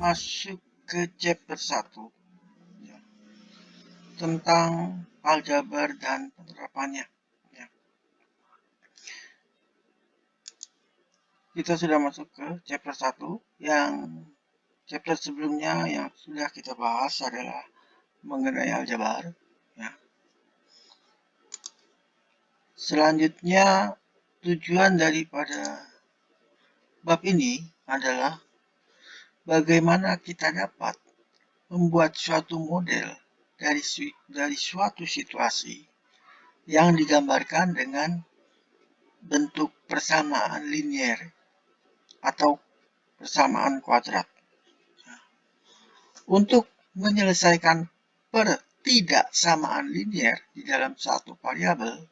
masuk ke chapter 1 ya, tentang aljabar dan penerapannya. Ya. Kita sudah masuk ke chapter 1 yang chapter sebelumnya yang sudah kita bahas adalah mengenai aljabar. Ya. Selanjutnya, tujuan daripada bab ini adalah bagaimana kita dapat membuat suatu model dari suatu situasi yang digambarkan dengan bentuk persamaan linier atau persamaan kuadrat. Untuk menyelesaikan pertidaksamaan linier di dalam satu variabel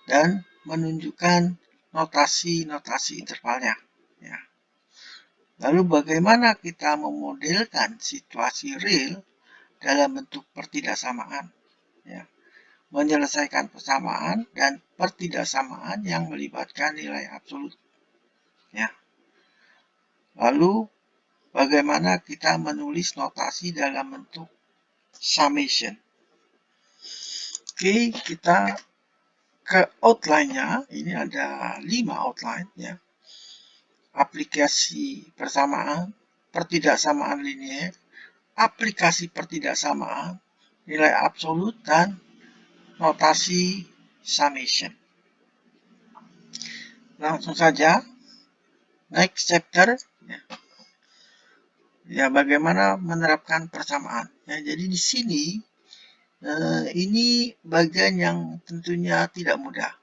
dan menunjukkan notasi-notasi intervalnya. Ya. Lalu bagaimana kita memodelkan situasi real dalam bentuk pertidaksamaan. Ya. Menyelesaikan persamaan dan pertidaksamaan yang melibatkan nilai absolut. Ya. Lalu bagaimana kita menulis notasi dalam bentuk summation. Oke, kita ke outline-nya. Ini ada 5 outline ya. Aplikasi persamaan, pertidaksamaan linier, aplikasi pertidaksamaan, nilai absolut, dan notasi summation. Langsung saja, next chapter. Ya, bagaimana menerapkan persamaan. Ya, jadi di sini ini bagian yang tentunya tidak mudah.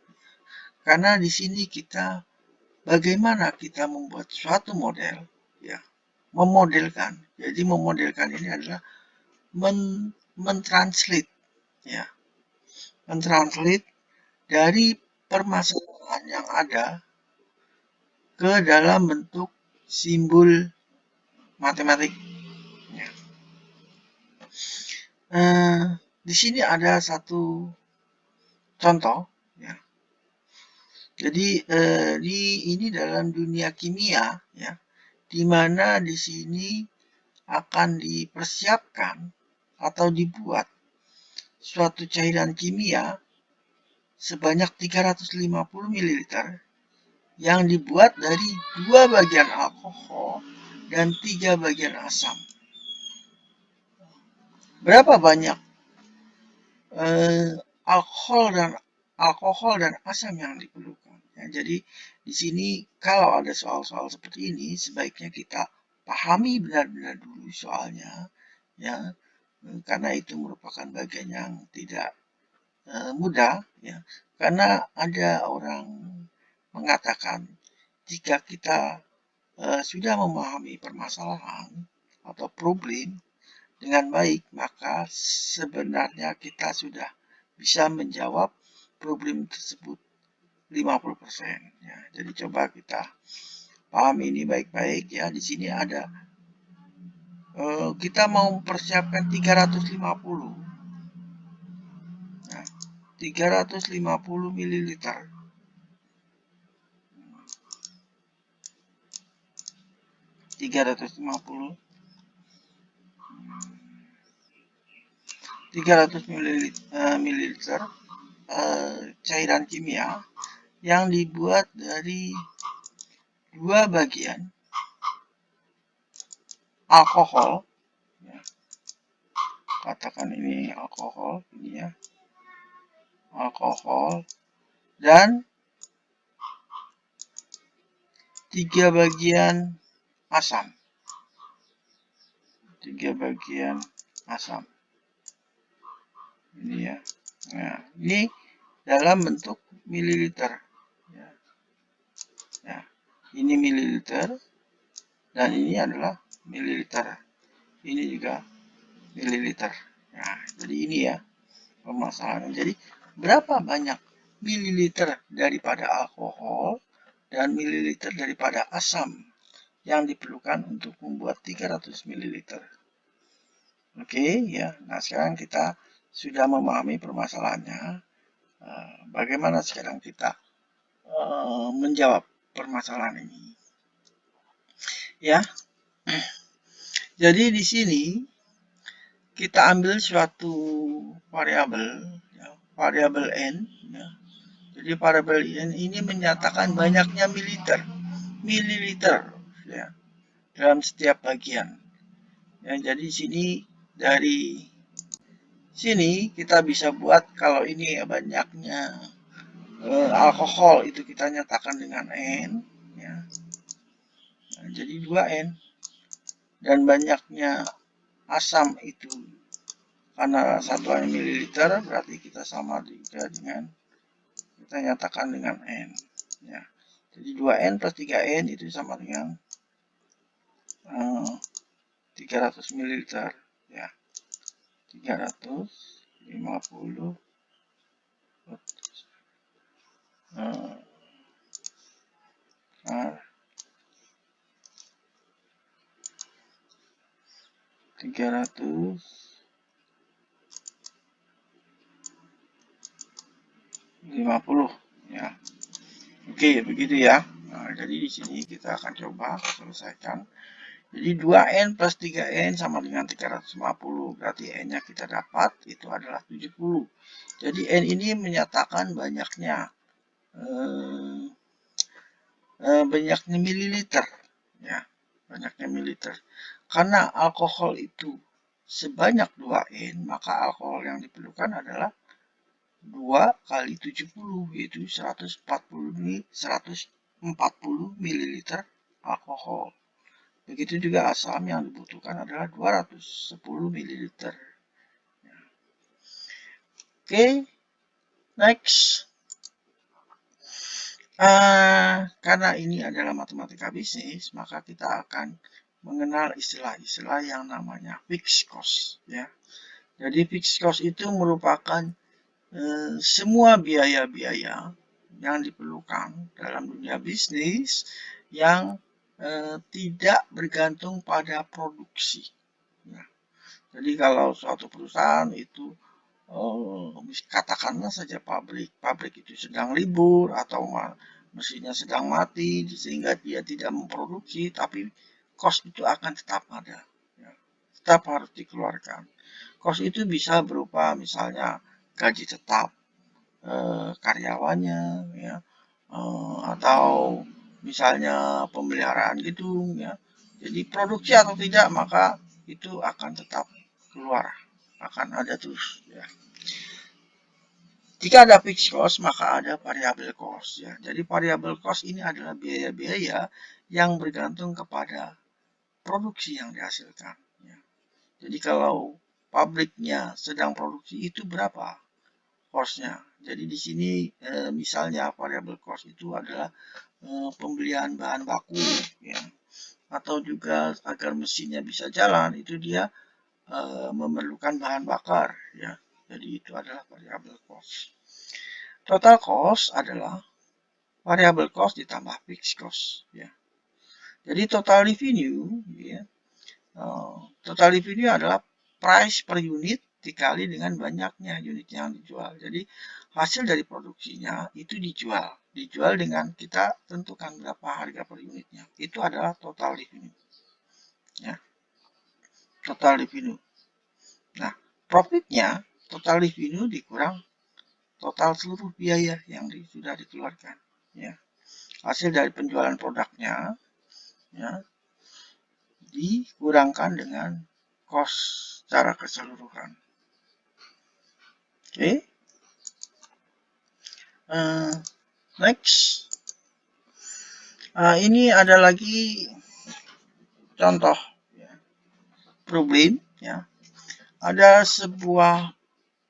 Karena di sini kita bagaimana kita membuat suatu model, ya, memodelkan. Jadi memodelkan ini adalah mentranslate, ya, mentranslate dari permasalahan yang ada ke dalam bentuk simbol matematik. Ya. Di sini ada satu contoh. Ya. Jadi ini dalam dunia kimia, ya, di mana di sini akan dipersiapkan atau dibuat suatu cairan kimia sebanyak 350 ml yang dibuat dari 2 bagian alkohol dan 3 bagian asam. Berapa banyak alkohol dan asam yang diperlukan? Ya, jadi di sini kalau ada soal-soal seperti ini sebaiknya kita pahami benar-benar dulu soalnya, ya, karena itu merupakan bagian yang tidak mudah, ya, karena ada orang mengatakan jika kita sudah memahami permasalahan atau problem dengan baik, maka sebenarnya kita sudah bisa menjawab problem tersebut 50%. Ya. Jadi coba kita pahami ini baik-baik, ya. Di sini ada kita mau mempersiapkan 350. Nah, 350 ml. 350 ml cairan kimia yang dibuat dari 2 bagian alkohol, ya. Katakan ini alkohol, ini ya, alkohol, dan 3 bagian asam, 3 bagian asam, ini ya. Nah, ini dalam bentuk mililiter, ya. Ya, ini mililiter dan ini adalah mililiter, ini juga mililiter. Nah, jadi ini ya permasalahan. Jadi berapa banyak mililiter daripada alkohol dan mililiter daripada asam yang diperlukan untuk membuat 300 ml. Oke, ya. Nah, sekarang kita sudah memahami permasalahannya. Bagaimana sekarang kita menjawab permasalahan ini? Ya. Jadi di sini kita ambil suatu variabel, ya, variabel n. Ya. Jadi variabel n ini menyatakan banyaknya mililiter, ya, dalam setiap bagian. Ya, jadi sini dari sini kita bisa buat kalau ini banyaknya alkohol itu kita nyatakan dengan n, ya. Nah, jadi 2n, dan banyaknya asam itu karena satuan mililiter berarti kita sama juga dengan kita nyatakan dengan n, ya. Jadi 2n plus 3n itu sama dengan 300 mililiter, ya. 350 350, ya. Oke, begitu ya. Nah, jadi di sini kita akan coba selesaikan. Jadi 2n plus 3n sama dengan 350. Berarti n-nya kita dapat itu adalah 70. Jadi n ini menyatakan banyaknya mililiter, ya, banyaknya mililiter. Karena alkohol itu sebanyak 2n, maka alkohol yang diperlukan adalah 2 kali 70, yaitu 140 mililiter alkohol. Begitu juga asam yang dibutuhkan adalah 210 mililiter. Oke, next. Karena ini adalah matematika bisnis, maka kita akan mengenal istilah-istilah yang namanya fixed cost, ya. Jadi fixed cost itu merupakan semua biaya-biaya yang diperlukan dalam dunia bisnis yang tidak bergantung pada produksi. Ya. Jadi kalau suatu perusahaan itu katakanlah saja pabrik itu sedang libur atau mesinnya sedang mati sehingga dia tidak memproduksi, tapi cost itu akan tetap ada, ya. Tetap harus dikeluarkan. Cost itu bisa berupa misalnya gaji tetap karyawannya, ya, atau misalnya pemeliharaan gedung, ya. Jadi produksi atau tidak maka itu akan tetap keluar, akan ada terus, ya. Jika ada fixed cost, maka ada variable cost, ya. Jadi variable cost ini adalah biaya-biaya yang bergantung kepada produksi yang dihasilkan, ya. Jadi kalau pabriknya sedang produksi itu berapa cost-nya. Jadi di sini misalnya variable cost itu adalah pembelian bahan baku, ya. Atau juga agar mesinnya bisa jalan itu dia memerlukan bahan bakar, ya. Jadi itu adalah variable cost. Total cost adalah variable cost ditambah fixed cost, ya. Jadi total revenue, ya, total revenue adalah price per unit dikali dengan banyaknya unit yang dijual. Jadi hasil dari produksinya itu dijual dengan kita tentukan berapa harga per unitnya. Itu adalah total revenue, ya. Total revenue. Nah, profitnya total revenue dikurang total seluruh biaya yang sudah dikeluarkan, ya. Hasil dari penjualan produknya, ya, dikurangkan dengan cost secara keseluruhan. Oke. Next. Ini ada lagi contoh, ya, problem, ya. Ada sebuah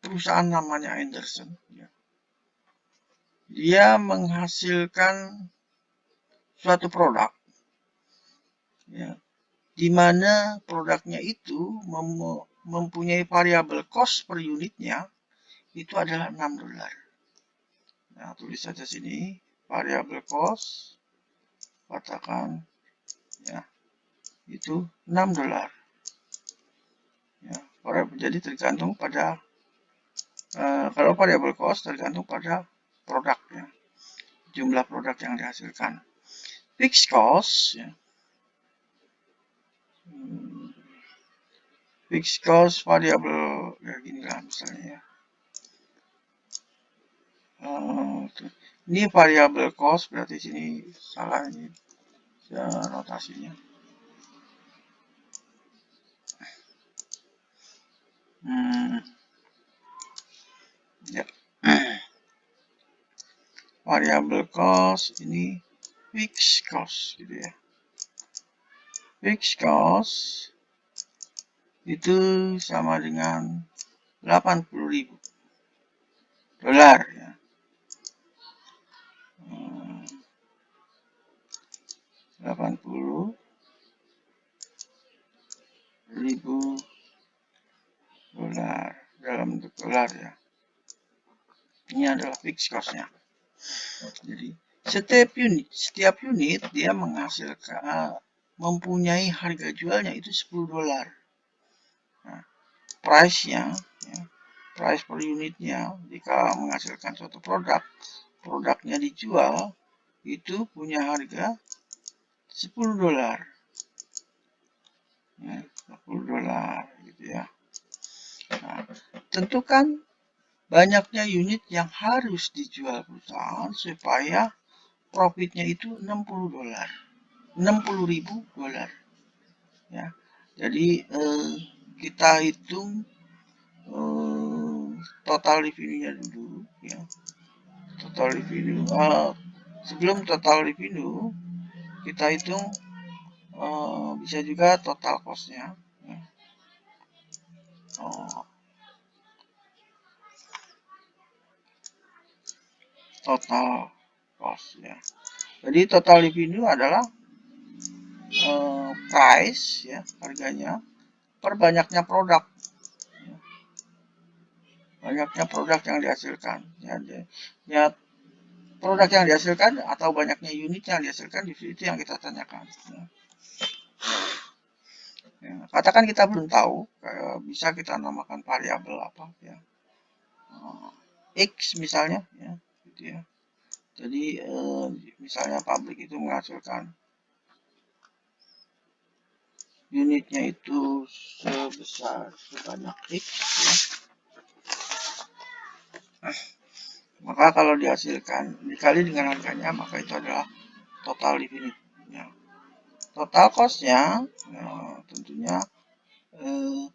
perusahaan namanya Anderson, ya. Dia menghasilkan suatu produk, ya, di mana produknya itu mempunyai variabel cost per unitnya itu adalah $6. Nah, tulis saja sini variabel cost, katakan, ya, itu $6, ya. Jadi tergantung pada kalau variabel cost tergantung pada produknya, jumlah produk yang dihasilkan. Fixed cost, ya, fixed cost variable ya gini lah misalnya ya. Ini variable cost berarti sini salah ini notasinya. Ya. Variable cost ini fixed cost gitu ya. Fixed cost itu sama dengan 80.000 dolar ya. 80.000 dolar dalam bentuk dolar ya. Ini adalah fixed cost-nya. Jadi setiap unit dia menghasilkan mempunyai harga jualnya itu 10 dolar. Nah, price-nya ya, price per unitnya jika menghasilkan suatu produknya dijual itu punya harga 10 dolar. Ya, 10 dolar gitu ya. Nah, tentukan banyaknya unit yang harus dijual perusahaan supaya profitnya itu 60 dolar. 60.000 dolar. Ya. Jadi kita hitung total revenue-nya dulu ya. Total revenue sebelum total revenue kita hitung bisa juga total cost-nya ya. Total cost ya. Jadi total revenue adalah price ya, harganya per banyaknya produk. Banyaknya produk yang dihasilkan. Ya, produk yang dihasilkan atau banyaknya unit yang dihasilkan di situ yang kita tanyakan. Ya, katakan kita belum tahu, bisa kita namakan variabel apa ya. X misalnya ya, gitu ya. Jadi misalnya pabrik itu menghasilkan unitnya itu sebanyak X ya. Maka kalau dihasilkan dikali dengan harganya maka itu adalah total revenue ya. Total cost-nya tentunya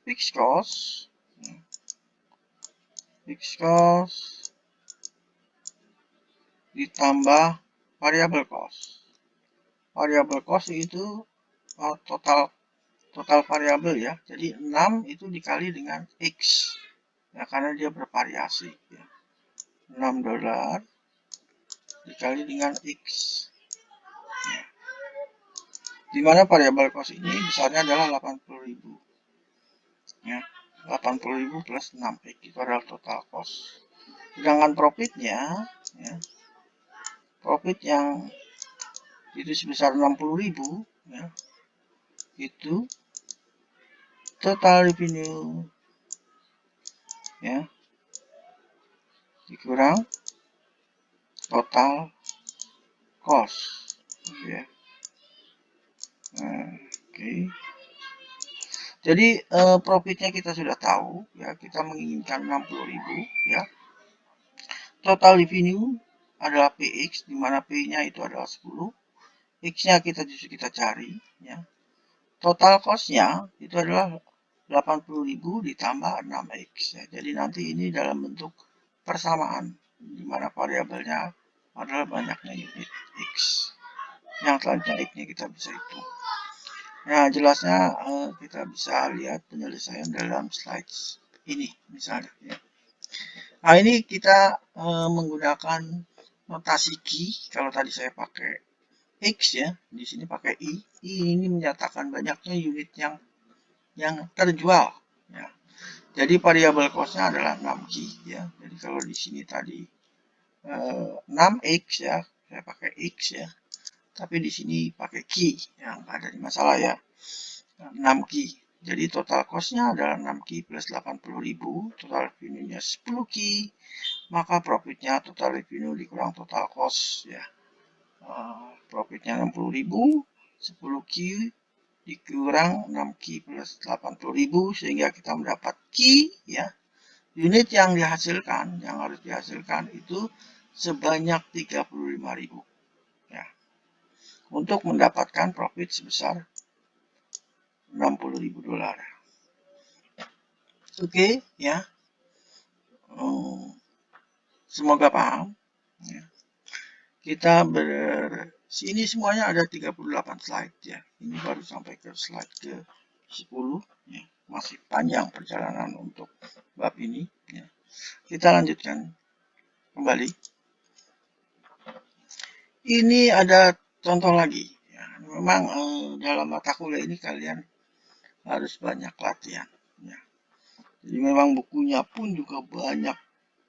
fixed cost ya. Fixed cost ditambah variable cost. Variable cost itu total variabel ya. Jadi 6 itu dikali dengan X ya, karena dia bervariasi ya. 6 dolar dikali dengan X ya. Dimana variabel cost ini besarnya adalah 80.000 ya. 80.000 plus 6 X itu adalah total cost. Sedangkan profitnya ya, profit yang itu sebesar 60.000 ya, itu total revenue ya dikurang total cost ya. Oke. Jadi profitnya kita sudah tahu ya, kita menginginkan 60.000 ya. Total revenue adalah PX di mana P-nya itu adalah 10. X-nya kita cari ya. Total cost-nya itu adalah 80.000 ditambah 6X ya. Jadi nanti ini dalam bentuk persamaan di mana variabelnya adalah banyaknya unit X. Yang selanjutnya X-nya kita bisa hitung. Nah, jelasnya kita bisa lihat penyelesaian dalam slides ini misalnya ya. Nah, ini kita menggunakan notasi key. Kalau tadi saya pakai X ya, di sini pakai I. I ini menyatakan banyaknya unit yang terjual ya. Jadi variabel cost-nya adalah 6 key ya. Jadi kalau di sini tadi 6X ya, saya pakai X ya. Tapi di sini pakai key yang ada di masalah ya. 6 key. Jadi total cost-nya adalah 6 key plus 80.000, total revenue-nya 10 key, maka profitnya total revenue dikurang total cost ya. Profitnya 60.000, 10 key dikurang 6Q plus 80.000 sehingga kita mendapat Q ya. Unit yang dihasilkan, yang harus dihasilkan itu sebanyak 35.000 ya. Untuk mendapatkan profit sebesar 60.000 dolar. Oke ya. Semoga paham ya. Kita sini semuanya ada 38 slide ya. Ini baru sampai ke slide ke 10 ya. Masih panjang perjalanan untuk bab ini ya. Kita lanjutkan kembali. Ini ada contoh lagi ya. Memang dalam mata kuliah ini kalian harus banyak latihan ya. Jadi memang bukunya pun juga banyak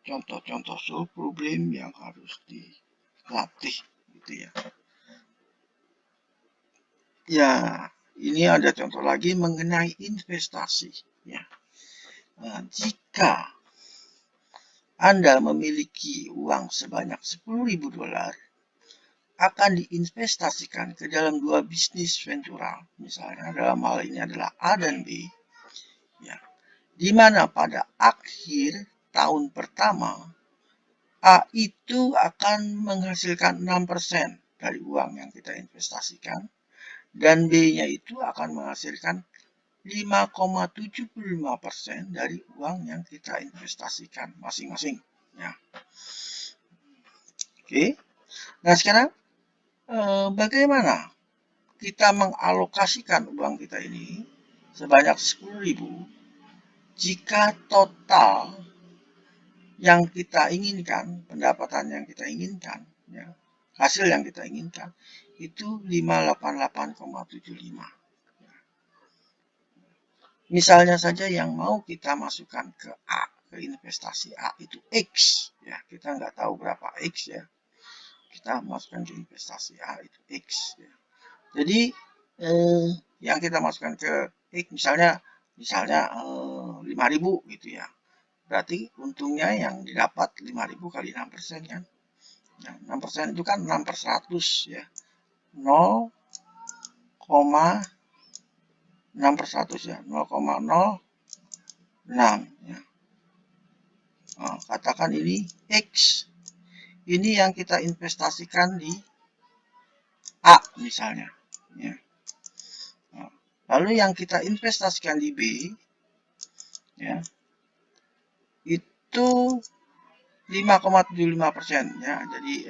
contoh-contoh solve problem yang harus dilatih gitu ya. Ya, ini ada contoh lagi mengenai investasi ya. Nah, jika Anda memiliki uang sebanyak 10.000 dolar akan diinvestasikan ke dalam dua bisnis ventural, misalnya dalam hal ini adalah A dan B ya. Di mana pada akhir tahun pertama A itu akan menghasilkan 6% dari uang yang kita investasikan dan B-nya itu akan menghasilkan 5,75% dari uang yang kita investasikan masing-masing ya. Oke. Nah, sekarang bagaimana kita mengalokasikan uang kita ini sebanyak 10.000 jika total yang kita inginkan, pendapatan yang kita inginkan, ya, hasil yang kita inginkan, itu 588,75. Misalnya saja yang mau kita masukkan ke A, ke investasi A itu X, ya, kita nggak tahu berapa X ya. Kita masukkan ke investasi A itu X, ya. Jadi, yang kita masukkan ke X misalnya 5.000 gitu ya. Berarti untungnya yang didapat 5.000 kali 6% kan. Nah, 6% itu kan 6 per 100 ya. 0,6 per 100 ya. 0,06 ya. Nah, katakan ini X. Ini yang kita investasikan di A misalnya. Ya. Nah, lalu yang kita investasikan di B ya, itu 5,75% ya. Jadi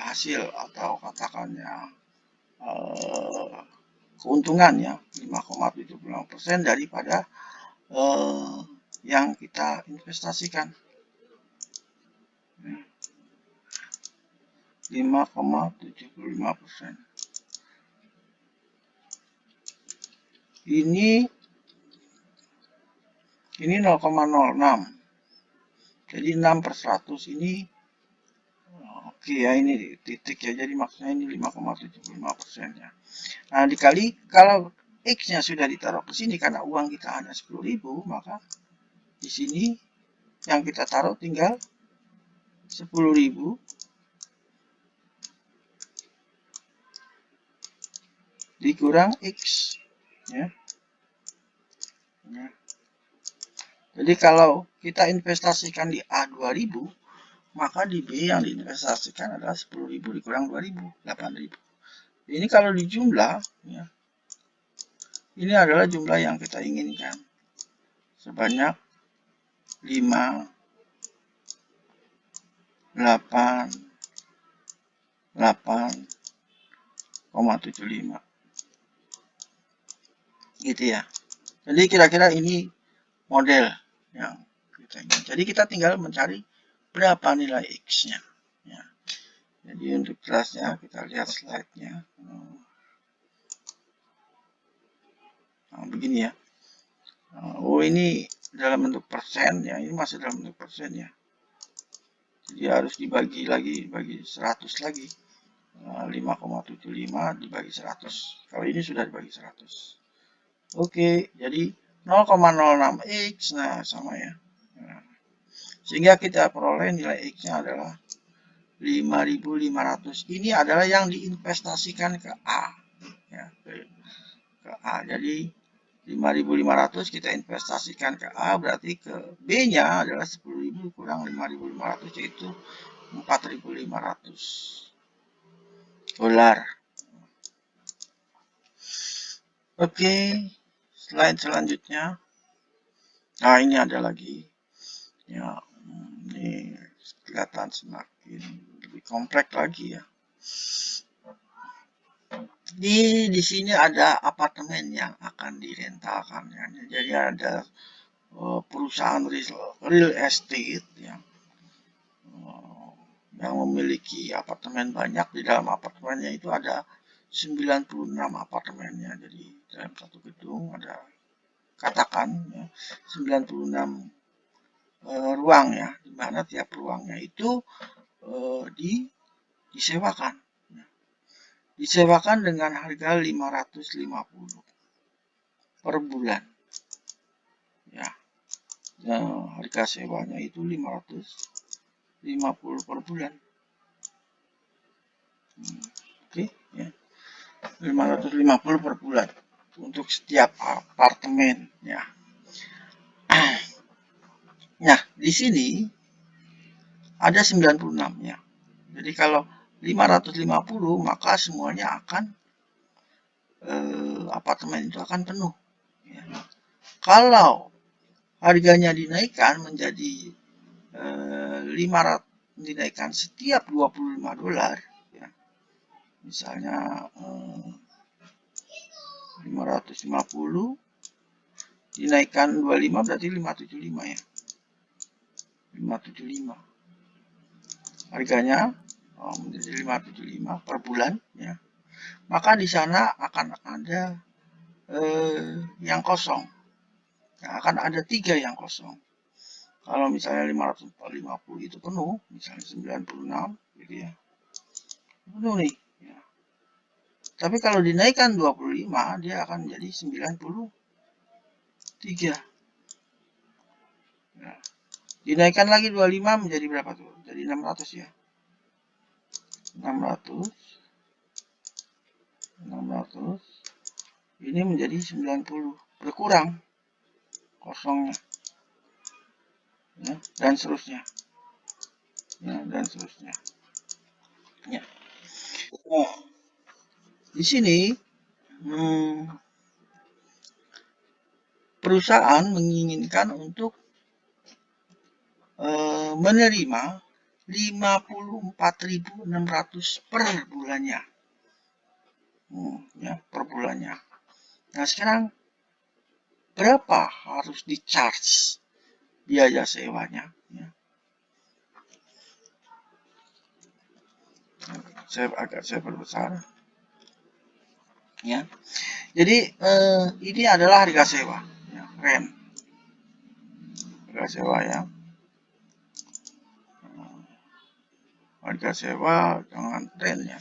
hasil atau katakan ya keuntungan ya 5,75% daripada yang kita investasikan. 5,75%. Ini 0,06. Jadi 6 per 100 ini oke ya, ini titik ya. Jadi maksudnya ini 5,75% ya. Nah, dikali kalau X-nya sudah ditaruh ke sini karena uang kita hanya 10.000, maka di sini yang kita taruh tinggal 10.000 dikurang X ya. Jadi kalau kita investasikan di A 2.000, maka di B yang diinvestasikan adalah 10.000 dikurang 2.000, 8.000. Ini kalau dijumlah ya, ini adalah jumlah yang kita inginkan sebanyak 588,75 gitu ya. Jadi kira-kira ini model yang kita ingin. Jadi kita tinggal mencari berapa nilai X-nya ya. Jadi untuk kelasnya kita lihat slide-nya. Nah, begini ya. Oh, ini dalam bentuk persen ya. Ini masih dalam bentuk persen ya. Jadi harus dibagi lagi, bagi 100 lagi. 5,75 dibagi 100. Kalau ini sudah dibagi 100. Oke, jadi 0,06 X. Nah, sama ya. Nah, sehingga kita peroleh nilai X-nya adalah 5.500. Ini adalah yang diinvestasikan ke A. Ya, ke A. Jadi 5.500 kita investasikan ke A, berarti ke B-nya adalah 10.000 kurang 5.500, yaitu 4.500 dolar. Oke, slide selanjutnya. Nah, ini ada lagi. Ya, ini kelihatan semakin lebih kompleks lagi ya. Di sini ada apartemen yang akan direntalkan ya. Jadi ada perusahaan real estate yang memiliki apartemen banyak. Di dalam apartemennya itu ada 96 apartemennya. Jadi dalam satu gedung ada, katakan ya, 96 ruang ya, di mana tiap ruangnya itu disewakan. Disewakan dengan harga 550 per bulan. Ya. Nah, harga sewanya itu 550 per bulan. Oke, ya. 550 per bulan untuk setiap apartemen ya. Nah, di sini ada 96 ya. Jadi kalau 550 maka semuanya akan apartemen itu akan penuh ya. Kalau harganya dinaikkan menjadi 500, dinaikkan setiap 25 dolar ya. Misalnya 550 dinaikkan 25 berarti 575 ya. 575 harganya menjadi 575 per bulan ya. Maka di sana akan ada yang kosong. Ya, akan ada 3 yang kosong. Kalau misalnya 550 itu penuh, misalnya 96 gitu ya. Penuh nih ya. Tapi kalau dinaikkan 25 dia akan menjadi 93. Ya. Dinaikkan lagi 25 menjadi berapa tuh? Jadi 600 ya. 600 ini menjadi 90, berkurang kosongnya ya, dan seterusnya ya, dan seterusnya ya. Nah, di sini perusahaan menginginkan untuk menerima 54.600 per bulannya ya, per bulannya. Nah, sekarang berapa harus di-charge biaya sewanya ya. Saya perbesar ya. Jadi ini adalah harga sewa ya, rent, harga sewa ya. Harga sewa jangan rent ya,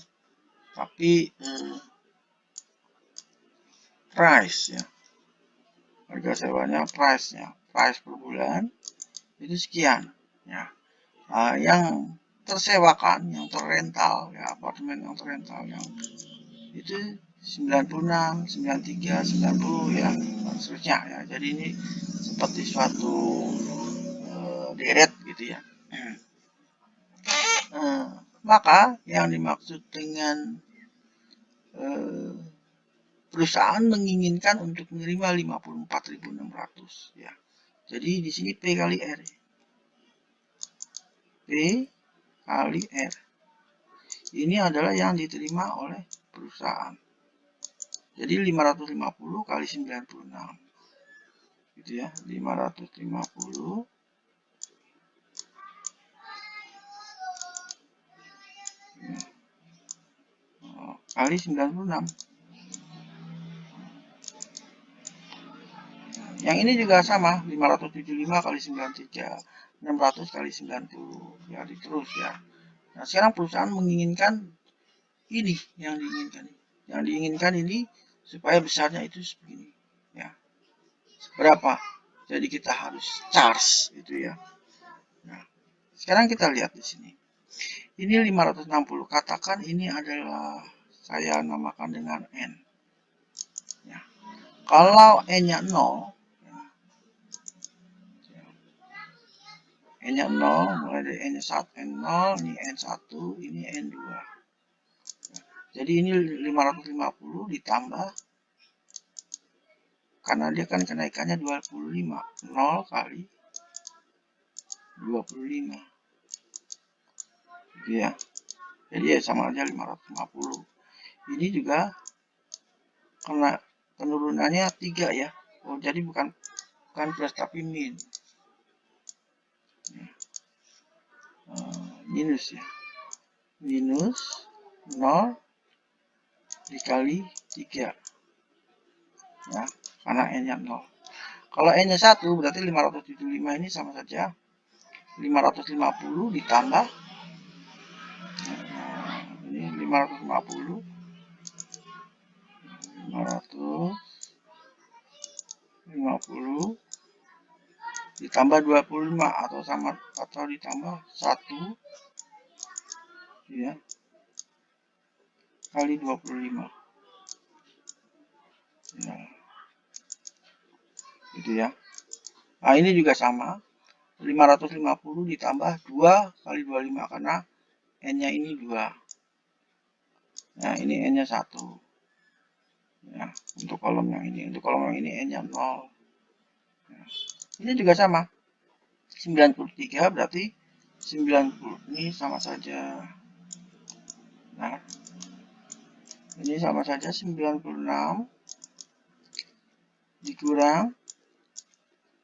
tapi price ya. Harga sewanya price per bulan itu sekian ya. Yang tersewakan, yang terrental ya, apartemen yang terrental yang itu 96, 93, 90 ya, dan seterusnya ya. Jadi ini seperti suatu deret gitu ya. Maka yang dimaksud dengan perusahaan menginginkan untuk menerima 54.600 ya. Jadi di sini P kali R. P kali R. Ini adalah yang diterima oleh perusahaan. Jadi 550 kali 96. Gitu ya, 550 kali 96. Yang ini juga sama, 575 kali 93, 600 kali 90. Ya, terus ya. Nah, sekarang perusahaan menginginkan ini, yang diinginkan. Yang diinginkan ini supaya besarnya itu sebegini. Ya. Berapa? Jadi kita harus charge itu ya. Nah, sekarang kita lihat di sini. Ini 560. Katakan ini adalah saya namakan dengan N. Ya. Kalau N-nya 0, N-nya 0, mulai dari N-nya 1, N0, ini N1, ini N2. Jadi ini 550 ditambah, karena dia kan kenaikannya 25, 0 kali 25. Gitu ya. Jadi ya sama aja 550. Ini juga kena penurunannya 3 ya. Oh, jadi bukan plus tapi min. Minus ya. Minus 0 dikali 3. Ya, karena N-nya 0. Kalau N-nya 1 berarti 575 ini sama saja 550 ditambah ini 550 ditambah 25 atau ditambah 1 ya kali 25 ya, gitu ya. Nah, ini juga sama 550 ditambah 2 kali 25 karena N-nya ini 2. Nah, ini N-nya 1 ya, untuk kolom yang ini. Untuk kolom yang ini N-nya 0 ya. Ini juga sama 93 berarti 90 ini sama saja. Nah, ini sama saja 96 dikurang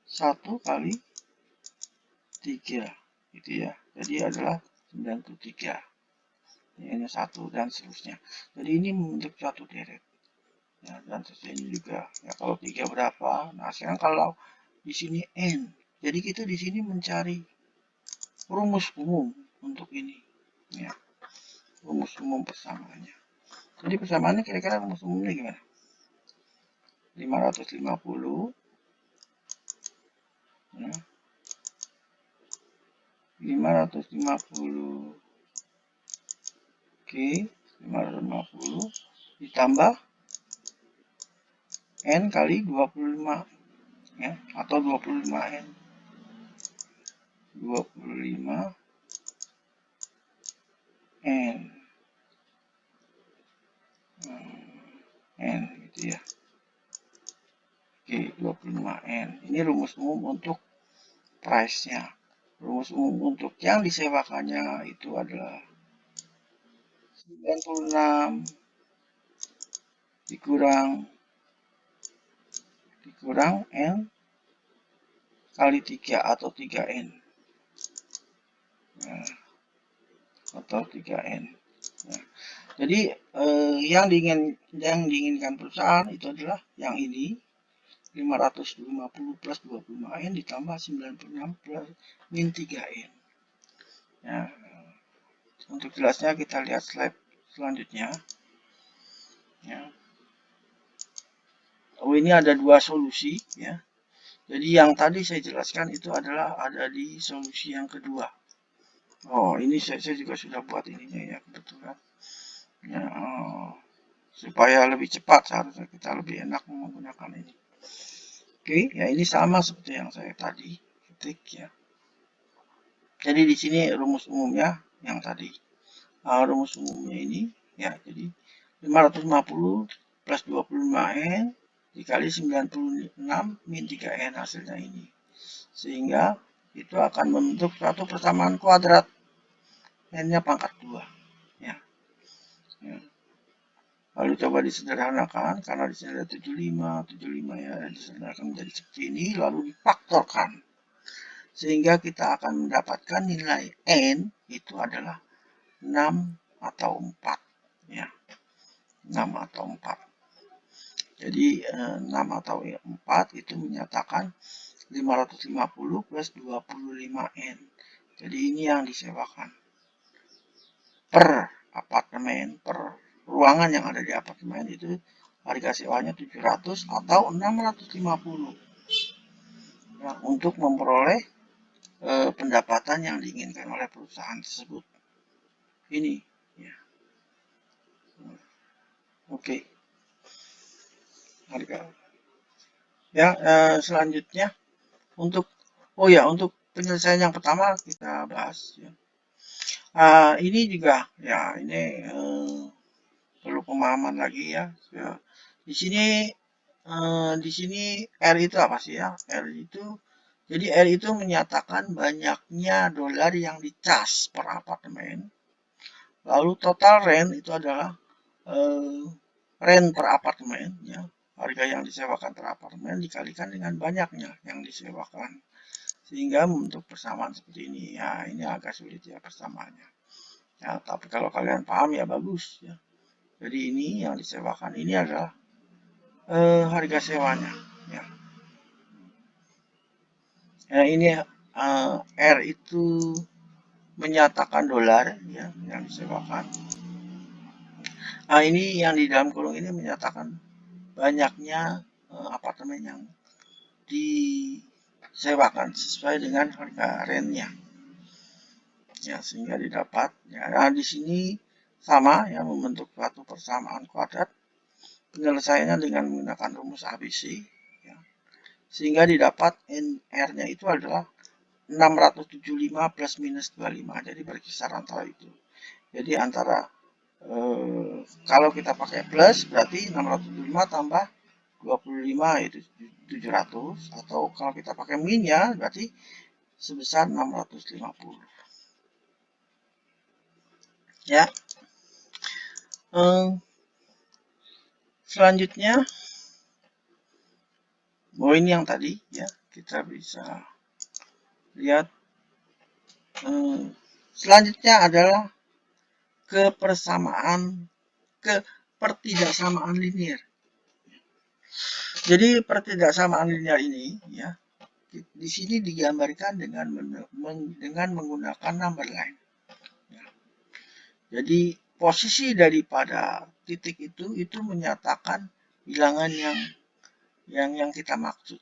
1 kali 3 gitu ya. Jadi adalah 93. Ini hanya 1 dan seterusnya. Jadi ini membentuk suatu deret. Ya, dan seterusnya ini juga. Ya, kalau 3 berapa? Nah, sekarang kalau di sini N. Jadi kita di sini mencari rumus umum untuk ini. Ya, rumus umum persamaannya. Jadi persamaannya kira-kira rumus umumnya gimana? 550 ya, 550 oke, 550 ditambah N kali 25 ya, atau 25N 25 N N gitu ya. Oke, 25N ini rumus umum untuk price nya. Rumus umum untuk yang disewakannya itu adalah 96 dikurang N kali 3 atau 3N nah, atau 3N nah, jadi yang diinginkan perusahaan itu adalah yang ini 550 plus 25N ditambah 96 plus min 3N ya. Untuk jelasnya kita lihat slide selanjutnya ya. Oh, ini ada dua solusi ya. Jadi yang tadi saya jelaskan itu adalah ada di solusi yang kedua. Oh, ini saya juga sudah buat ininya ya kebetulan. Ya, supaya lebih cepat seharusnya kita lebih enak menggunakan ini. Oke, ya ini sama seperti yang saya tadi ketik ya. Jadi di sini rumus umumnya yang tadi. Rumus umumnya ini ya, jadi 550 plus 25N dikali 96 min 3N hasilnya ini. Sehingga itu akan membentuk suatu persamaan kuadrat. N-nya pangkat 2. Ya. Ya. Lalu coba disederhanakan, karena di sini ada 75 ya, disederhanakan menjadi seperti ini, lalu difaktorkan. Sehingga kita akan mendapatkan nilai N itu adalah 6 atau 4. Ya. 6 atau 4. Jadi 6 atau 4 itu menyatakan 550 plus 25N. Jadi ini yang disewakan per apartemen, per ruangan yang ada di apartemen itu harga sewanya 700 atau 650 ya, untuk memperoleh pendapatan yang diinginkan oleh perusahaan tersebut. Ini ya. Oke. Harga Ya, selanjutnya untuk untuk penyelesaian yang pertama kita bahas ya. Ini juga ya ini perlu pemahaman lagi ya. Ya. Di sini R itu apa sih ya? R itu menyatakan banyaknya dolar yang dicas per apartemen. Lalu total rent itu adalah eh, rent per apartemen ya. Harga yang disewakan per apartemen dikalikan dengan banyaknya yang disewakan. Sehingga membentuk persamaan seperti ini. Ya, ini agak sulit ya persamaannya. Ya, tapi kalau kalian paham ya bagus ya. Jadi ini yang disewakan ini adalah harga sewanya. Ya. Nah, ini R itu menyatakan dolar ya yang disewakan. Nah, ini yang di dalam kurung ini menyatakan banyaknya apartemen yang disewakan sesuai dengan harga rentnya. Ya, sehingga didapat ya. Nah, di sini sama ya membentuk suatu persamaan kuadrat. Penyelesaiannya dengan menggunakan rumus ABC ya. Sehingga didapat NR-nya itu adalah 675 plus minus 25. Jadi berkisar antara itu. Jadi antara kalau kita pakai plus berarti 675 tambah 25 yaitu 700, atau kalau kita pakai minnya berarti sebesar 650 ya. Selanjutnya ini yang tadi ya kita bisa lihat. Selanjutnya adalah kepertidaksamaan linear. Jadi pertidaksamaan linear ini ya di sini digambarkan dengan menggunakan number line. Ya. Jadi posisi daripada titik itu menyatakan bilangan yang kita maksud.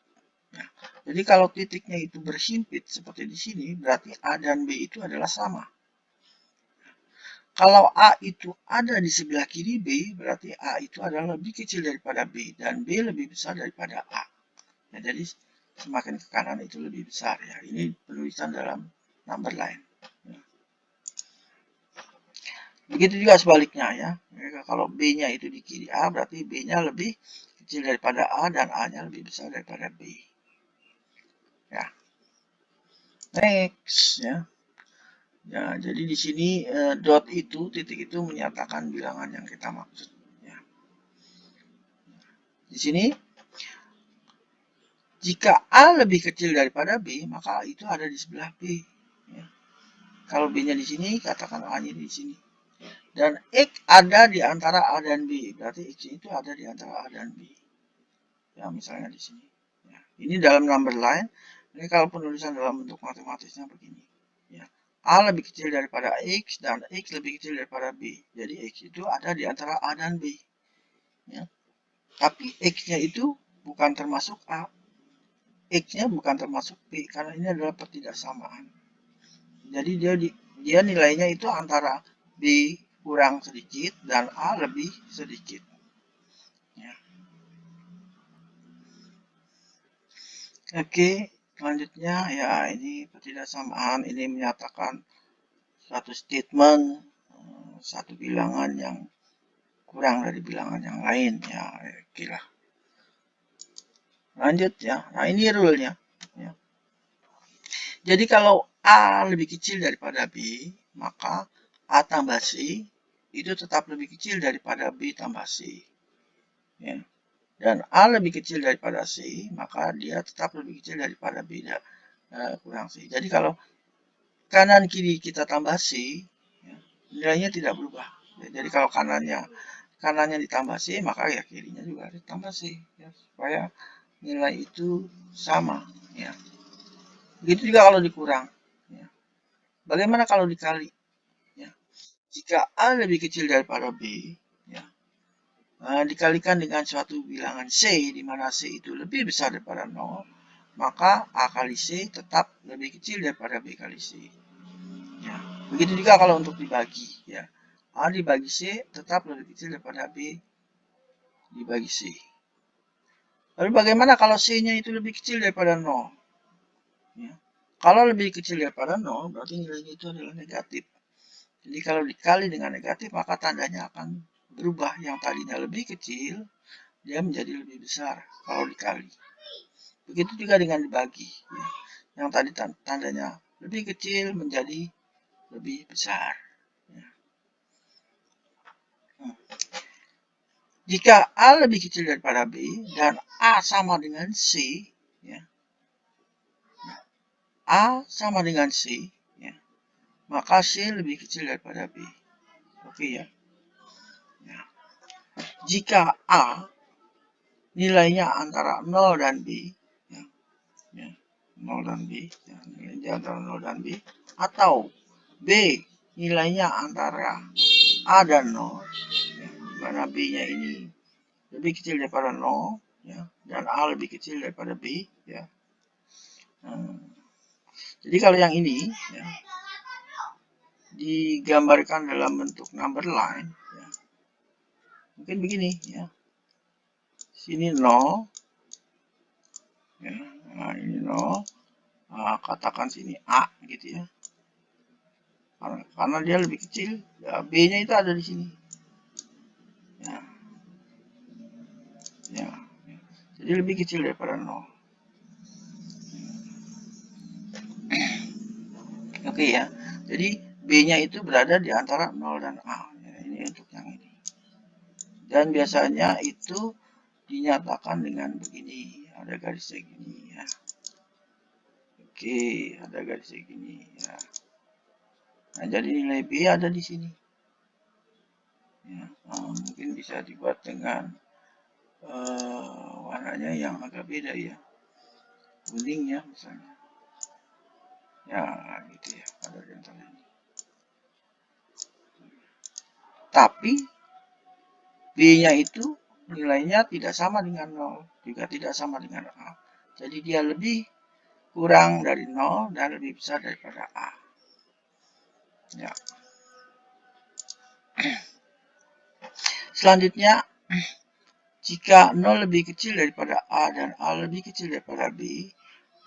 Ya. Jadi kalau titiknya itu berhimpit seperti di sini, berarti A dan B itu adalah sama. Kalau A itu ada di sebelah kiri B, berarti A itu adalah lebih kecil daripada B, dan B lebih besar daripada A. Ya, jadi semakin ke kanan itu lebih besar ya. Ini penulisan dalam number line. Ya. Begitu juga sebaliknya ya. Kalau B-nya itu di kiri A, berarti B-nya lebih kecil daripada A dan A-nya lebih besar daripada B. Ya. Next ya. Ya, jadi di sini dot itu, titik itu menyatakan bilangan yang kita maksud. Ya. Di sini, jika A lebih kecil daripada B, maka A itu ada di sebelah B. Ya. Kalau B-nya di sini, katakan A-nya di sini. Dan X ada di antara A dan B, berarti X itu ada di antara A dan B. Ya, misalnya di sini. Ya. Ini dalam number line. Ini kalau penulisan dalam bentuk matematisnya begini. Ya. A lebih kecil daripada X dan X lebih kecil daripada B. Jadi X itu ada di antara A dan B. Ya. Tapi X-nya itu bukan termasuk A. X-nya bukan termasuk B karena ini adalah pertidaksamaan. Jadi dia nilainya itu antara B kurang sedikit dan A lebih sedikit. Ya. Oke, selanjutnya ya ini pertidaksamaan ini menyatakan suatu statement, satu bilangan yang kurang dari bilangan yang lain ya, kira. Lanjut ya. Nah, ini rule-nya ya. Jadi kalau A lebih kecil daripada B, maka A tambah C itu tetap lebih kecil daripada B tambah C. Ya. Dan A lebih kecil daripada C, maka dia tetap lebih kecil daripada B kurang C. Jadi kalau kanan kiri kita tambah C, ya, nilainya tidak berubah. Ya, jadi kalau kanannya ditambah C, maka ya kirinya juga harus ditambah C. Ya, supaya nilai itu sama. Ya. Begitu juga kalau dikurang. Ya. Bagaimana kalau dikali? Ya. Jika A lebih kecil daripada B, ya, dikalikan dengan suatu bilangan C, di mana C itu lebih besar daripada 0, maka A kali C tetap lebih kecil daripada B kali C. Ya. Begitu juga kalau untuk dibagi. Ya. A dibagi C tetap lebih kecil daripada B dibagi C. Lalu bagaimana kalau C-nya itu lebih kecil daripada 0? Ya. Kalau lebih kecil daripada 0, berarti nilainya itu adalah negatif. Jadi kalau dikali dengan negatif, maka tandanya akan berubah. Yang tadinya lebih kecil, dia menjadi lebih besar kalau dikali. Begitu juga dengan dibagi. Ya. Yang tadi tandanya lebih kecil menjadi lebih besar. Ya. Jika A lebih kecil daripada B dan A sama dengan C, ya, A sama dengan C, ya, maka C lebih kecil daripada B. Oke ya. Ya. Jika A nilainya antara 0 dan B, ya, ya, 0 dan B, ya, nilainya antara 0 dan B, atau B nilainya antara A dan 0, ya, dimana B-nya ini lebih kecil daripada 0, ya, dan A lebih kecil daripada B, ya. Jadi kalau yang ini, ya, digambarkan dalam bentuk number line, ya, mungkin begini, ya, sini 0, ya, nah ini 0, nah, katakan sini A gitu ya, karena dia lebih kecil, ya, B-nya itu ada di sini, ya, ya, ya. Jadi lebih kecil daripada 0. Oke ya, jadi B-nya itu berada di antara 0 dan A, ya, ini untuk yang ini. Dan biasanya itu dinyatakan dengan begini, ada garisnya gini ya. Oke, ada garisnya gini ya. Nah, jadi nilai B ada di sini. Ya, mungkin bisa dibuat dengan warnanya yang agak beda ya, kuning ya misalnya. Ya, gitu ya, ada di antara ini. Tapi B-nya itu nilainya tidak sama dengan 0, juga tidak sama dengan A. Jadi dia lebih kurang dari 0 dan lebih besar daripada A. Ya. Selanjutnya, jika 0 lebih kecil daripada A dan A lebih kecil daripada B,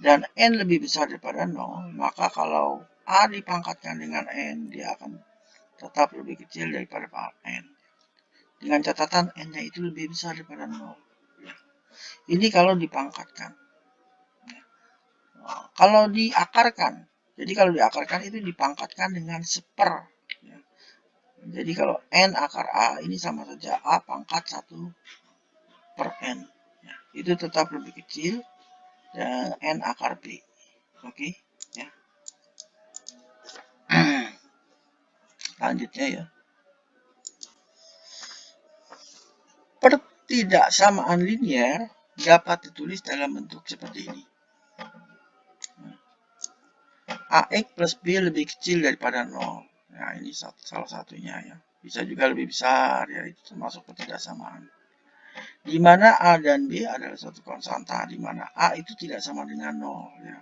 dan N lebih besar daripada 0, maka kalau A dipangkatkan dengan N, dia akan tetap lebih kecil daripada N. Dengan catatan N-nya itu lebih besar daripada 0. Ini kalau dipangkatkan. Kalau diakarkan, jadi kalau diakarkan itu dipangkatkan dengan seper. Jadi kalau N akar A ini sama saja A pangkat 1 per N. Itu tetap lebih kecil dan N akar B. Oke, ya. Selanjutnya ya. Pertidaksamaan linier dapat ditulis dalam bentuk seperti ini. AX plus B lebih kecil daripada 0. Nah, ini salah satunya ya. Bisa juga lebih besar ya, itu termasuk pertidaksamaan. Di mana A dan B adalah suatu konstanta, di mana A itu tidak sama dengan 0 ya.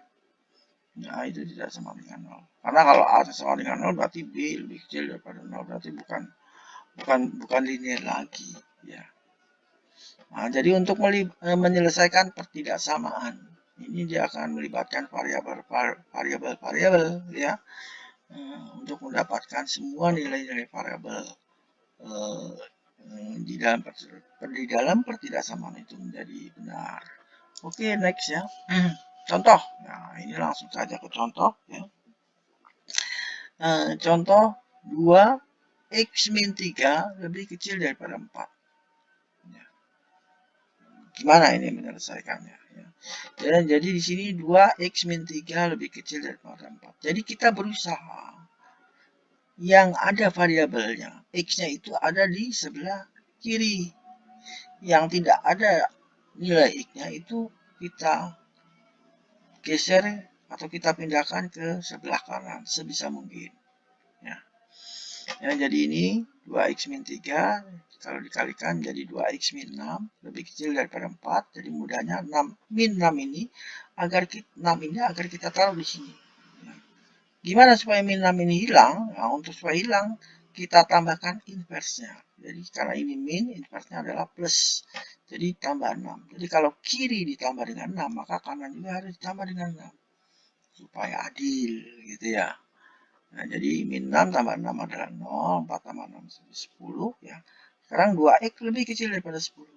A itu tidak sama dengan 0. Karena kalau A sama dengan 0 berarti B lebih kecil daripada 0, berarti bukan linear lagi ya. Nah, jadi untuk menyelesaikan pertidaksamaan ini dia akan melibatkan variabel ya, untuk mendapatkan semua nilai-nilai variabel di dalam pertidaksamaan itu menjadi benar. Oke, next ya. Contoh. Nah, ini langsung saja ke contoh ya. Contoh 2x min 3 lebih kecil daripada 4. Ya. Gimana ini menyelesaikannya? Ya, jadi di sini 2x min 3 lebih kecil daripada 4. Jadi kita berusaha yang ada variabelnya. X-nya itu ada di sebelah kiri. Yang tidak ada nilai X-nya itu kita geser atau kita pindahkan ke sebelah kanan sebisa mungkin. Ya. Ya, jadi ini 2x min 3 kalau dikalikan jadi 2x min 6 lebih kecil daripada 4. Jadi mudahnya 6 min 6 ini agar kita taruh di sini. Ya. Gimana supaya min 6 ini hilang? Nah, untuk supaya hilang kita tambahkan inversnya. Jadi karena ini min, inverse-nya adalah plus. Jadi tambah 6. Jadi kalau kiri ditambah dengan 6, maka kanan juga harus ditambah dengan 6. Supaya adil gitu ya. Nah, jadi min 6 tambah 6 adalah 0, 4 tambah 6 10 ya. Sekarang 2x lebih kecil daripada 10.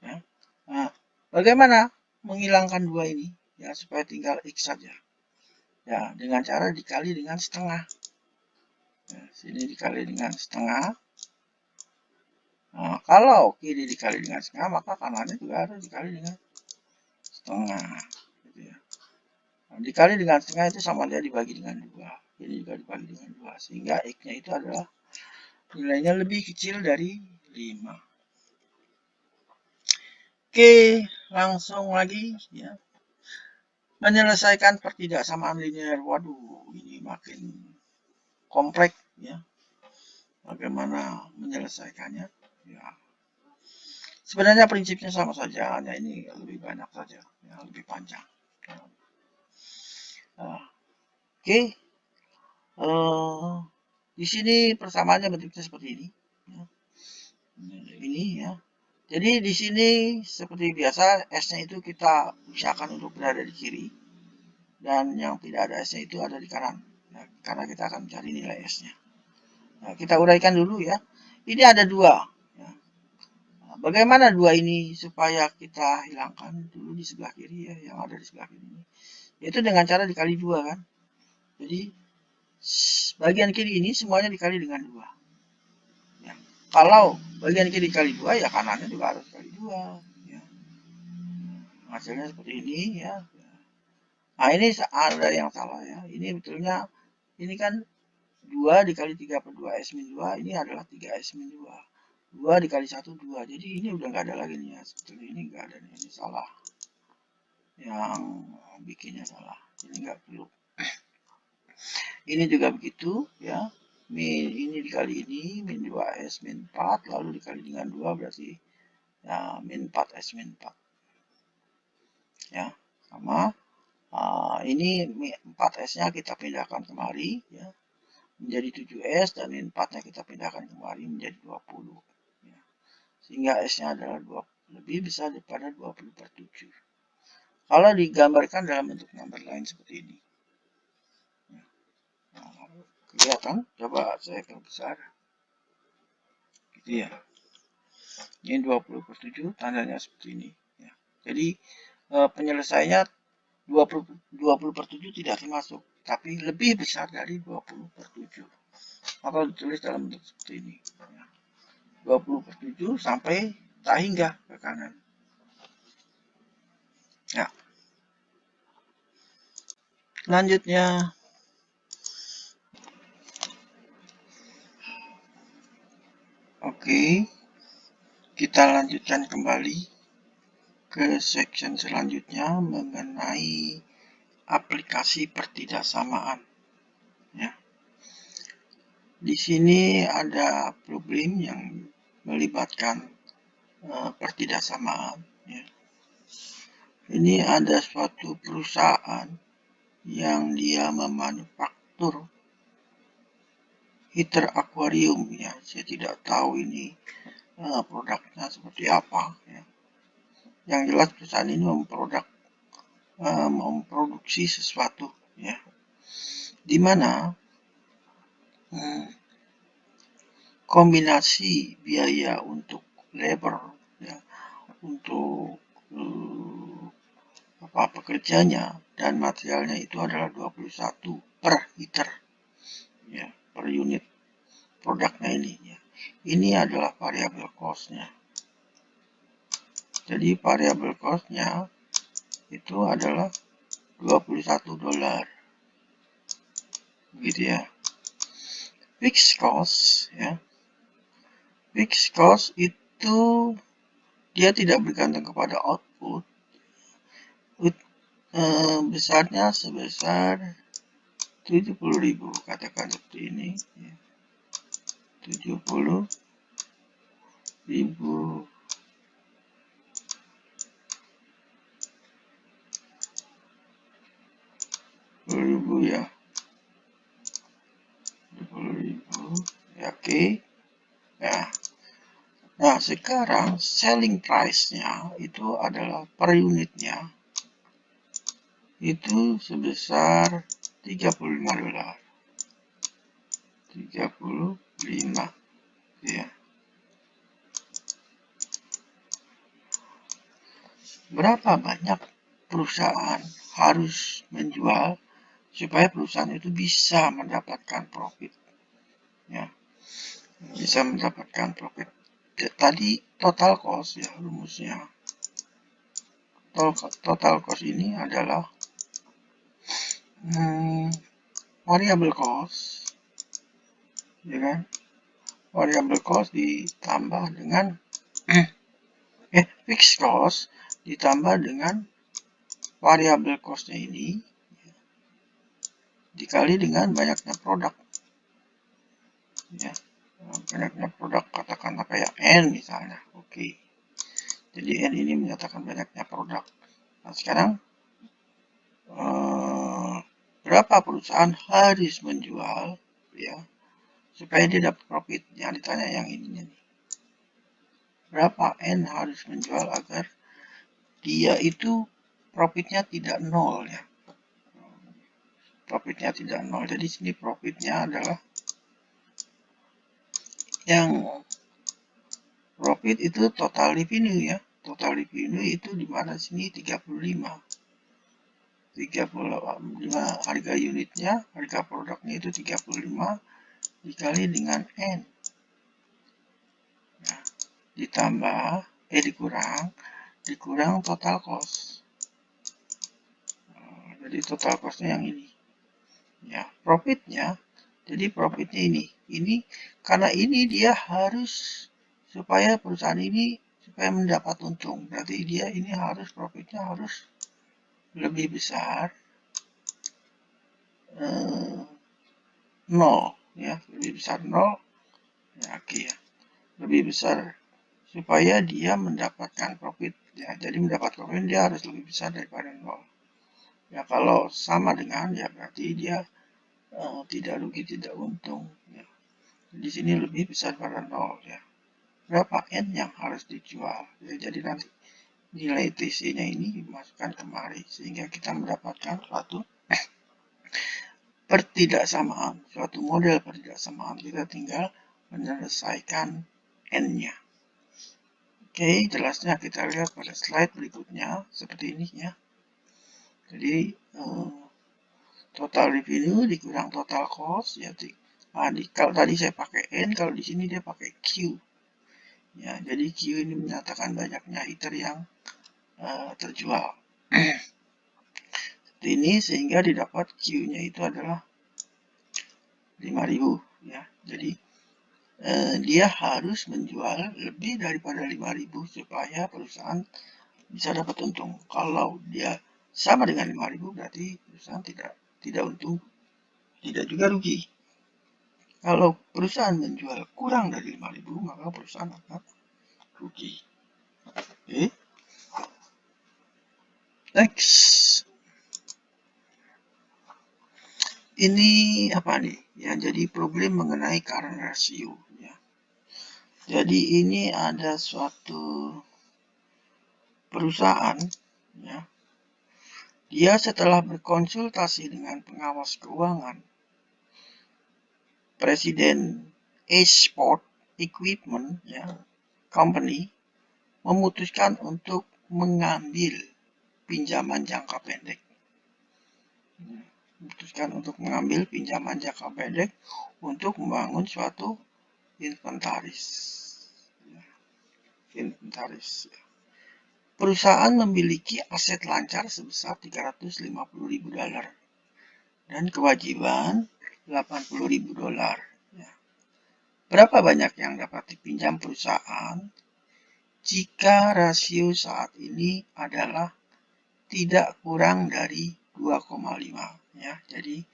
Ya. Nah, bagaimana menghilangkan 2 ini? Ya, supaya tinggal x saja. Ya, dengan cara dikali dengan setengah. Ya, sini dikali dengan setengah. Nah, kalau kiri dikali dengan setengah, maka kanannya juga harus dikali dengan setengah. Gitu ya. Nah, dikali dengan setengah itu sama dia dibagi dengan 2. Jadi juga dibagi dengan 2. Sehingga x-nya itu adalah nilainya lebih kecil dari 5. Oke, langsung lagi ya. Menyelesaikan pertidaksamaan linear. Waduh, ini makin kompleks ya. Bagaimana menyelesaikannya? Ya. Sebenarnya prinsipnya sama saja, hanya ini lebih banyak saja, ya, lebih panjang. Nah, oke, di sini persamaannya bentuknya seperti ini. Ya. Ini ya. Jadi di sini seperti biasa S-nya itu kita usahakan untuk berada di kiri dan yang tidak ada S-nya itu ada di kanan. Ya, karena kita akan mencari nilai S-nya. Nah, kita uraikan dulu ya. Ini ada 2. Ya. Nah, bagaimana 2 ini supaya kita hilangkan dulu di sebelah kiri ya, yang ada di sebelah kiri ini. Yaitu dengan cara dikali 2 kan. Jadi bagian kiri ini semuanya dikali dengan 2. Ya. Kalau bagian kiri dikali 2 ya kanannya juga harus dikali 2. Ya. Hasilnya seperti ini ya. Nah ini ada yang salah ya. Ini betulnya ini kan 2 dikali 3 per 2 S min 2 ini adalah 3 S min 2. 2 dikali 1 2. Jadi ini udah nggak ada lagi nih ya. Sebetulnya ini nggak ada nih. Ini salah. Yang bikinnya salah. Ini nggak perlu. Ini juga begitu ya. Min ini dikali ini min 2S min 4 lalu dikali dengan 2 berarti ya min 4S min 4. Ya, sama. Ini 4S-nya kita pindahkan kemari ya. Menjadi 7S dan min 4-nya kita pindahkan kemari menjadi 20. Ya. Sehingga S-nya adalah 20, lebih besar daripada 20 per 7. Kalau digambarkan dalam bentuk nomor lain seperti ini. Ya. Nah, kelihatan? Coba saya perbesar. Gitu ya. Ini 20 per 7, tandanya seperti ini. Ya. Jadi penyelesaiannya 20 per 7 tidak termasuk, tapi lebih besar dari 20 per 7. Maka ditulis dalam bentuk seperti ini. 20 per 7 sampai tak hingga ke kanan. Ya. Selanjutnya, oke, kita lanjutkan kembali ke section selanjutnya mengenai aplikasi pertidaksamaan. Ya. Di sini ada problem yang melibatkan pertidaksamaan. Ya. Ini ada suatu perusahaan yang dia memanufaktur heater akuarium ya. Saya tidak tahu ini produknya seperti apa ya. Yang jelas perusahaan ini memproduksi sesuatu ya. Di mana kombinasi biaya untuk labor ya, untuk pekerjanya dan materialnya itu adalah 21 per liter ya, per unit produknya ini ya. Ini adalah variable cost-nya. Jadi variable cost-nya itu adalah $21. Begitu ya. Fixed cost ya. Fixed cost itu dia tidak bergantung kepada output. Besarnya sebesar 70.000, katakan seperti ini ya. 70.000 ya. 70.000 ya, oke. Nah, Nah, sekarang selling price-nya itu adalah per unitnya itu sebesar $35. 35 ya. Berapa banyak perusahaan harus menjual supaya perusahaan itu bisa mendapatkan profit ya, bisa mendapatkan profit. Tadi total cost ya, rumusnya total cost ini adalah variable cost ya kan, variable cost ditambah dengan fixed cost ditambah dengan variable costnya ini dikali dengan banyaknya produk ya, banyaknya produk katakanlah kayak N misalnya. Oke, jadi N ini menyatakan banyaknya produk. Nah sekarang berapa perusahaan harus menjual ya supaya dia dapat profit. Yang ditanya yang ininya nih, berapa N harus menjual agar dia itu profitnya tidak nol ya, profitnya tidak nol. Jadi sini profitnya adalah yang profit itu total revenue ya, total revenue itu di mana sini 35 harga unitnya, harga produknya itu 35 dikali dengan N nah, ditambah dikurang total cost. Jadi total costnya yang ini ya, profitnya. Jadi profitnya ini karena ini dia harus supaya perusahaan ini supaya mendapat untung, berarti dia ini harus profitnya harus lebih besar 0 ya, lebih besar 0 ya, oke ya, lebih besar supaya dia mendapatkan profit ya. Jadi mendapat profit dia harus lebih besar daripada 0 ya. Kalau sama dengan ya berarti dia tidak rugi tidak untung ya. Di sini lebih besar pada 0 ya. Berapa N yang harus dijual ya, jadi nanti nilai TC nya ini dimasukkan kemari sehingga kita mendapatkan suatu pertidaksamaan, suatu model pertidaksamaan. Kita tinggal menyelesaikan N-nya. Oke, jelasnya kita lihat pada slide berikutnya seperti ini ya. Jadi total revenue dikurang total cost ya. Kalau tadi saya pakai N, kalau di sini dia pakai Q. Ya, jadi Q ini menyatakan banyaknya ITER yang terjual. Seperti ini sehingga didapat Q-nya itu adalah 5.000 ya. Jadi dia harus menjual lebih daripada 5.000 supaya perusahaan bisa dapat untung. Kalau dia sama dengan 5.000 berarti perusahaan tidak untung, tidak juga rugi. Kalau perusahaan menjual kurang dari 5.000 maka perusahaan akan rugi. Oke. Next. Ini apa nih? Ya, jadi problem mengenai current ratio ya. Jadi ini ada suatu perusahaan ya. Dia setelah berkonsultasi dengan pengawas keuangan, Presiden Sport Equipment ya, Company memutuskan untuk mengambil pinjaman jangka pendek. Untuk membangun suatu inventaris. Perusahaan memiliki aset lancar sebesar $350.000 dan kewajiban $80.000. Ya. Berapa banyak yang dapat dipinjam perusahaan jika rasio saat ini adalah tidak kurang dari 2,5 ya. Jadi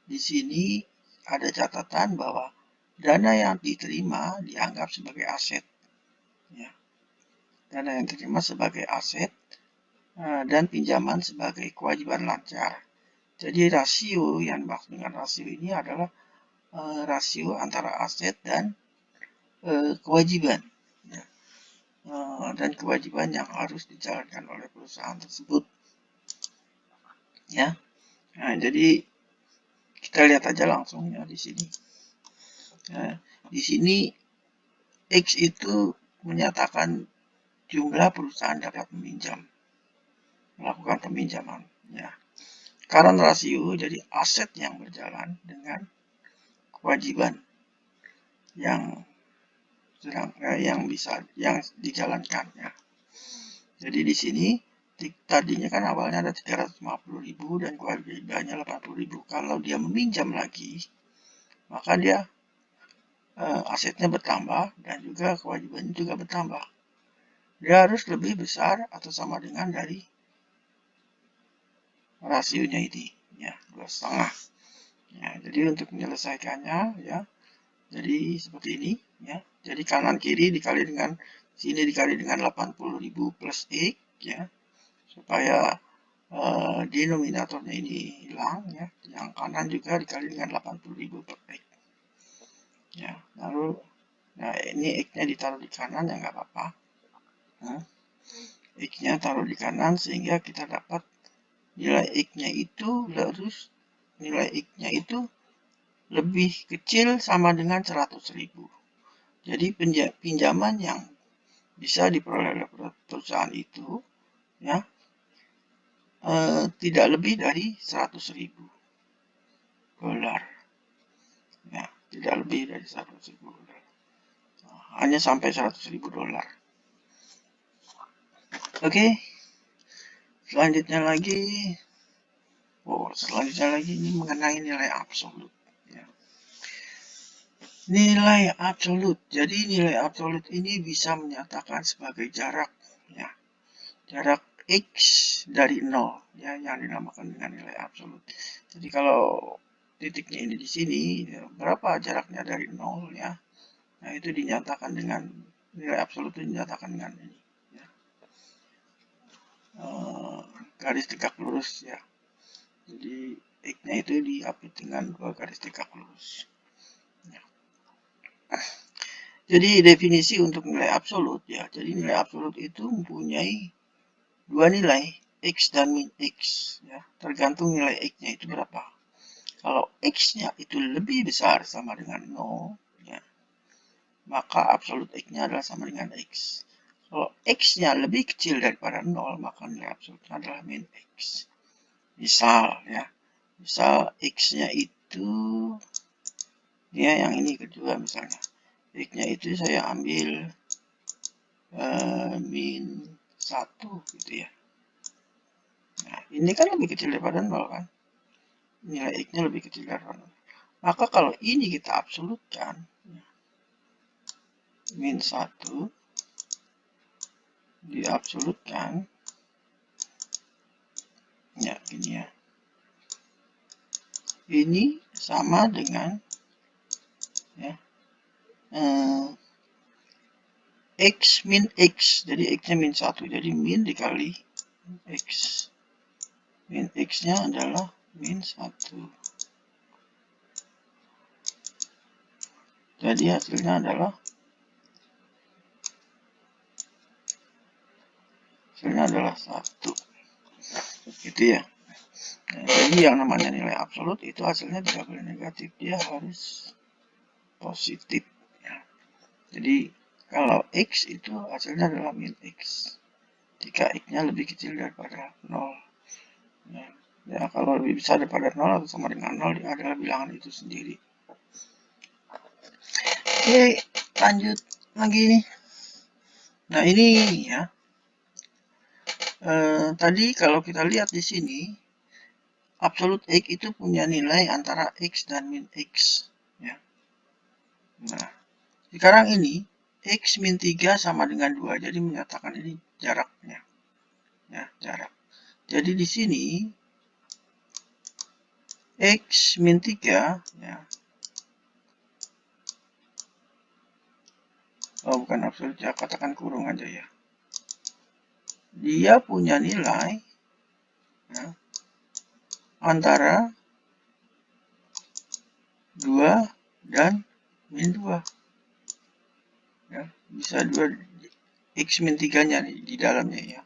di sini ada catatan bahwa dana yang diterima dianggap sebagai aset ya. Dana yang diterima sebagai aset dan pinjaman sebagai kewajiban lancar. Jadi rasio yang dimaksud dengan rasio ini adalah rasio antara aset dan kewajiban. Ya. dan kewajiban yang harus dijalankan oleh perusahaan tersebut. Ya, nah, jadi kita lihat aja langsung ya di sini. Nah, di sini X itu menyatakan jumlah perusahaan dapat melakukan peminjaman. Ya, current rasio jadi aset yang berjalan dengan kewajiban yang dijalankan. Ya. Jadi di sini tadinya kan awalnya ada 350.000 dan kewajibannya 80.000. Kalau dia meminjam lagi, maka dia asetnya bertambah dan juga kewajibannya juga bertambah. Dia harus lebih besar atau sama dengan dari rasionya ini, ya 2,5. Ya, jadi untuk menyelesaikannya, ya, jadi seperti ini, ya. Jadi kanan kiri dikali dengan sini dikali dengan 80.000 plus X, ya, supaya denominatornya ini hilang, ya. Yang kanan juga dikali dengan 80.000 per X. Ya, lalu nah ini X-nya ditaruh di kanan ya nggak apa-apa. Nah, X-nya taruh di kanan sehingga kita dapat nilai X-nya itu lebih kecil sama dengan 100.000. Jadi pinjaman yang bisa diperoleh oleh perusahaan itu, ya, tidak lebih dari 100.000 dolar. Ya, tidak lebih dari 100.000 dolar. Hanya sampai 100.000 dolar. Oke. Selanjutnya lagi ini mengenai nilai absolut. Ya. Nilai absolut. Jadi nilai absolut ini bisa menyatakan sebagai jarak, ya, jarak X dari 0, ya, yang dinamakan dengan nilai absolut. Jadi kalau titiknya ini di sini, ya, berapa jaraknya dari 0, ya. Nah, itu dinyatakan dengan nilai absolut itu dinyatakan dengan ini, ya. Garis tegak lurus, ya. Jadi X-nya itu diapit dengan 2 garis tegak lurus. Ya. Jadi definisi untuk nilai absolut, ya. Jadi nilai absolut itu mempunyai dua nilai, X dan min X, ya. Tergantung nilai X-nya itu berapa. Kalau X-nya itu lebih besar sama dengan 0, ya, maka absolut X-nya adalah sama dengan X. Kalau X-nya lebih kecil daripada 0, maka nilai absolutnya adalah min X. Misal, ya, misal X-nya itu, ya, yang ini kedua misalnya. X-nya itu saya ambil min 1 gitu ya. Nah, ini kan lebih kecil daripada 0 kan. Nilai X-nya lebih kecil daripada 0. Maka kalau ini kita absolutkan, min 1 diabsolutkan, ya, gini ya. Ini sama dengan, ya, X min X. Jadi X-nya min 1. Jadi min dikali X. Min X-nya adalah min 1. Jadi hasilnya adalah 1. Gitu ya. Nah, jadi yang namanya nilai absolut itu hasilnya tidak boleh negatif. Dia harus positif. Ya. Jadi kalau X itu hasilnya adalah min X. Jika X-nya lebih kecil daripada 0. Ya. Ya, kalau lebih besar daripada 0 atau sama dengan 0, dia adalah bilangan itu sendiri. Oke, lanjut lagi. Nah, ini ya. Tadi kalau kita lihat di sini, absolut X itu punya nilai antara X dan min X. Ya. Nah, sekarang ini X min 3 sama dengan 2. Jadi menyatakan ini jaraknya. Ya, jarak. Jadi di sini X min 3, ya. Oh, bukan absolut, ya, katakan kurung aja ya. Dia punya nilai, ya, antara 2 dan min 2. Ya, bisa 2 X min 3-nya nih di dalamnya ya.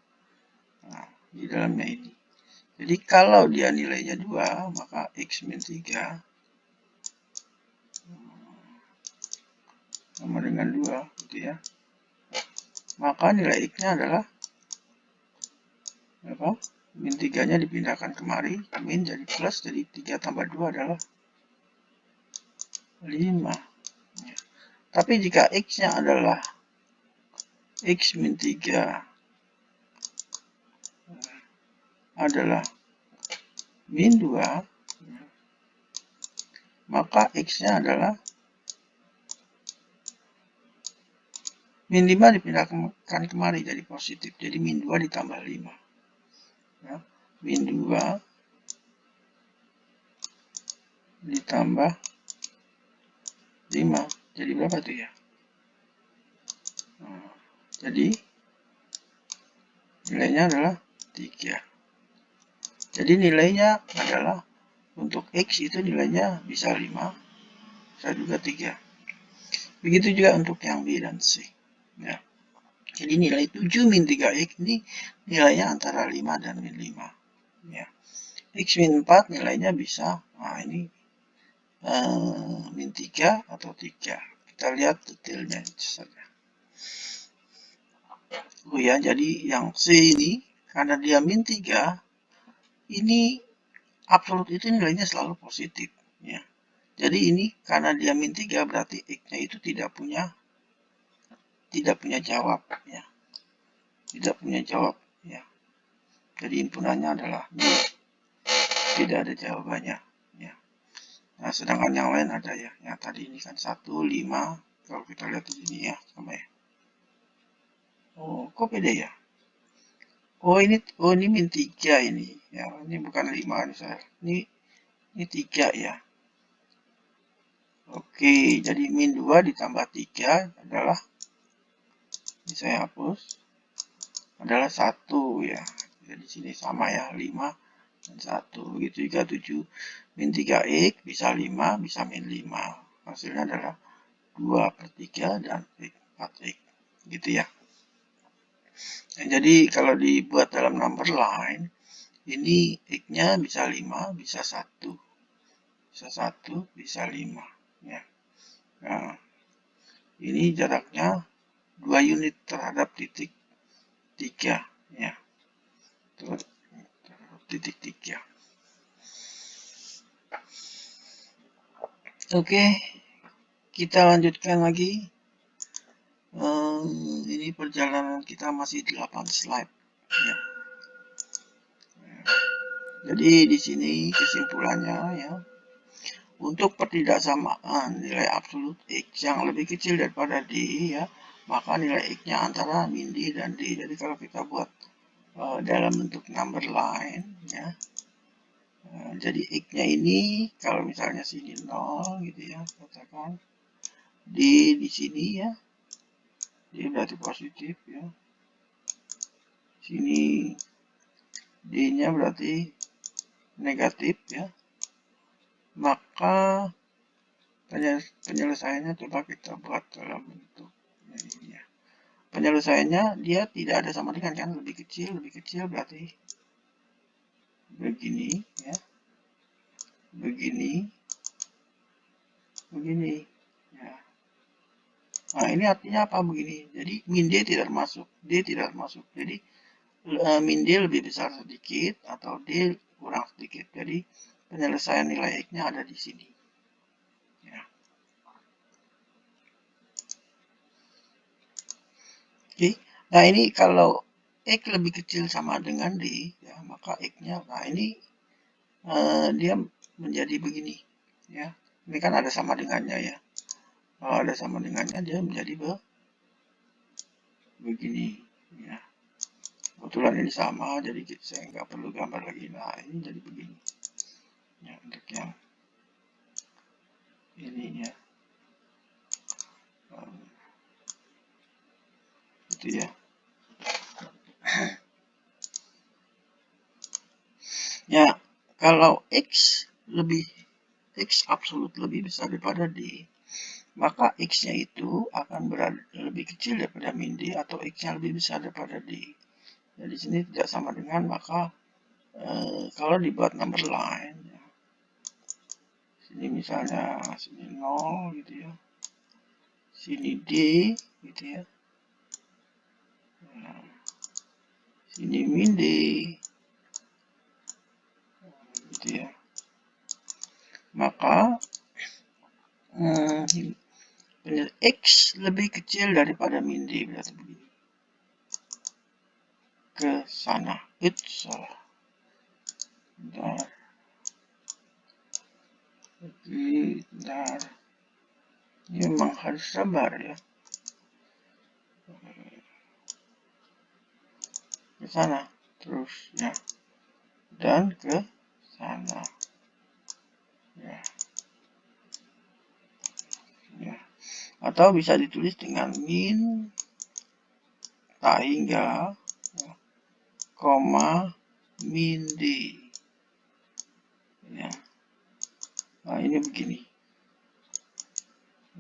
Nah, di dalamnya ini. Jadi kalau dia nilainya 2, maka X min 3 sama dengan 2 gitu ya. Maka nilai X-nya adalah apa? Min 3-nya dipindahkan kemari, min jadi plus, jadi 3 tambah 2 adalah 5. Ya. Tapi jika X-nya adalah X min 3 adalah min 2, maka X-nya adalah min 5 dipindahkan kemari jadi positif. Jadi min 2 ditambah 5. Ya. Min 2 ditambah 5. Jadi berapa tuh ya? Nah, jadi nilainya adalah 3. Jadi nilainya adalah untuk X itu nilainya bisa 5, bisa juga 3. Begitu juga untuk yang B dan C. Ya. Jadi nilai 7 min 3X ini nilainya antara 5 dan min 5. Ya. X min 4 nilainya bisa, nah ini min 3 atau 3. Kita lihat detailnya saja. Oh ya, jadi yang C ini, karena dia min 3, ini absolut itu nilainya selalu positif. Ya. Jadi ini karena dia min 3 berarti X-nya itu tidak punya jawab. Ya. Tidak punya jawab. Ya. Jadi inputannya adalah nil. Tidak ada jawabannya. Ya. Nah, sedangkan yang lain ada ya. Yang tadi ini kan 1, 5. Kalau kita lihat di sini ya, sama ya. Oh, kok beda ya? Oh, ini min 3 ini. Ya, ini bukan 5 nih saya. Ini 3 ya. Oke, jadi min 2 ditambah 3 adalah, ini saya hapus, adalah 1 ya. Jadi sini sama ya, 5 dan 1. Begitu juga 7 min 3X bisa 5, bisa min 5. Hasilnya adalah 2/3 dan 4X. Gitu ya. Nah, jadi kalau dibuat dalam number line, ini X-nya bisa 5, bisa 1. Bisa 1, bisa 5. Ya. Nah, ini jaraknya 2 unit terhadap titik 3. Ya. Terhadap titik 3. Oke, kita lanjutkan lagi. Ini perjalanan kita masih 8 slide. Ya. Jadi di sini kesimpulannya ya, untuk pertidaksamaan nilai absolut X yang lebih kecil daripada D ya, maka nilai X-nya antara min D dan D. Jadi kalau kita buat dalam bentuk number line ya, jadi X-nya ini kalau misalnya sini 0 gitu ya, katakan D di sini ya, D berarti positif ya, sini D-nya berarti negatif ya, maka penyelesaiannya coba kita buat dalam bentuk ini ya. Penyelesaiannya dia tidak ada sama dengan kan, lebih kecil berarti begini ya, begini ya. Nah, ini artinya apa begini? Jadi min D tidak masuk, jadi min D lebih besar sedikit atau D kurang sedikit. Jadi penyelesaian nilai X-nya ada di sini. Ya. Oke. Nah, ini kalau X lebih kecil sama dengan D, ya, maka X-nya, nah ini dia menjadi begini. Ya. Ini kan ada sama dengannya ya. Kalau ada sama dengannya, dia menjadi begini. Ya. Kebetulan ini sama, jadi saya nggak perlu gambar lagi. Nah, ini jadi begini. Ya, untuk yang ini ya. Itu ya. Ya, kalau X absolut lebih besar daripada D, maka X-nya itu akan berada lebih kecil daripada min D atau X-nya lebih besar daripada D. Jadi sini tidak sama dengan, maka kalau dibuat number line, ya, sini misalnya sini 0 gitu ya, sini D gitu ya, nah, sini min D gitu ya, maka X lebih kecil daripada min D, berarti begini. Ke sana. Itu salah. Bentar. Bentar. Ini memang harus sabar ya. Ke sana. Terus ya. Dan ke sana. Ya. Ya. Atau bisa ditulis dengan min tak hingga ya, koma min D. Ya. Nah, ini begini.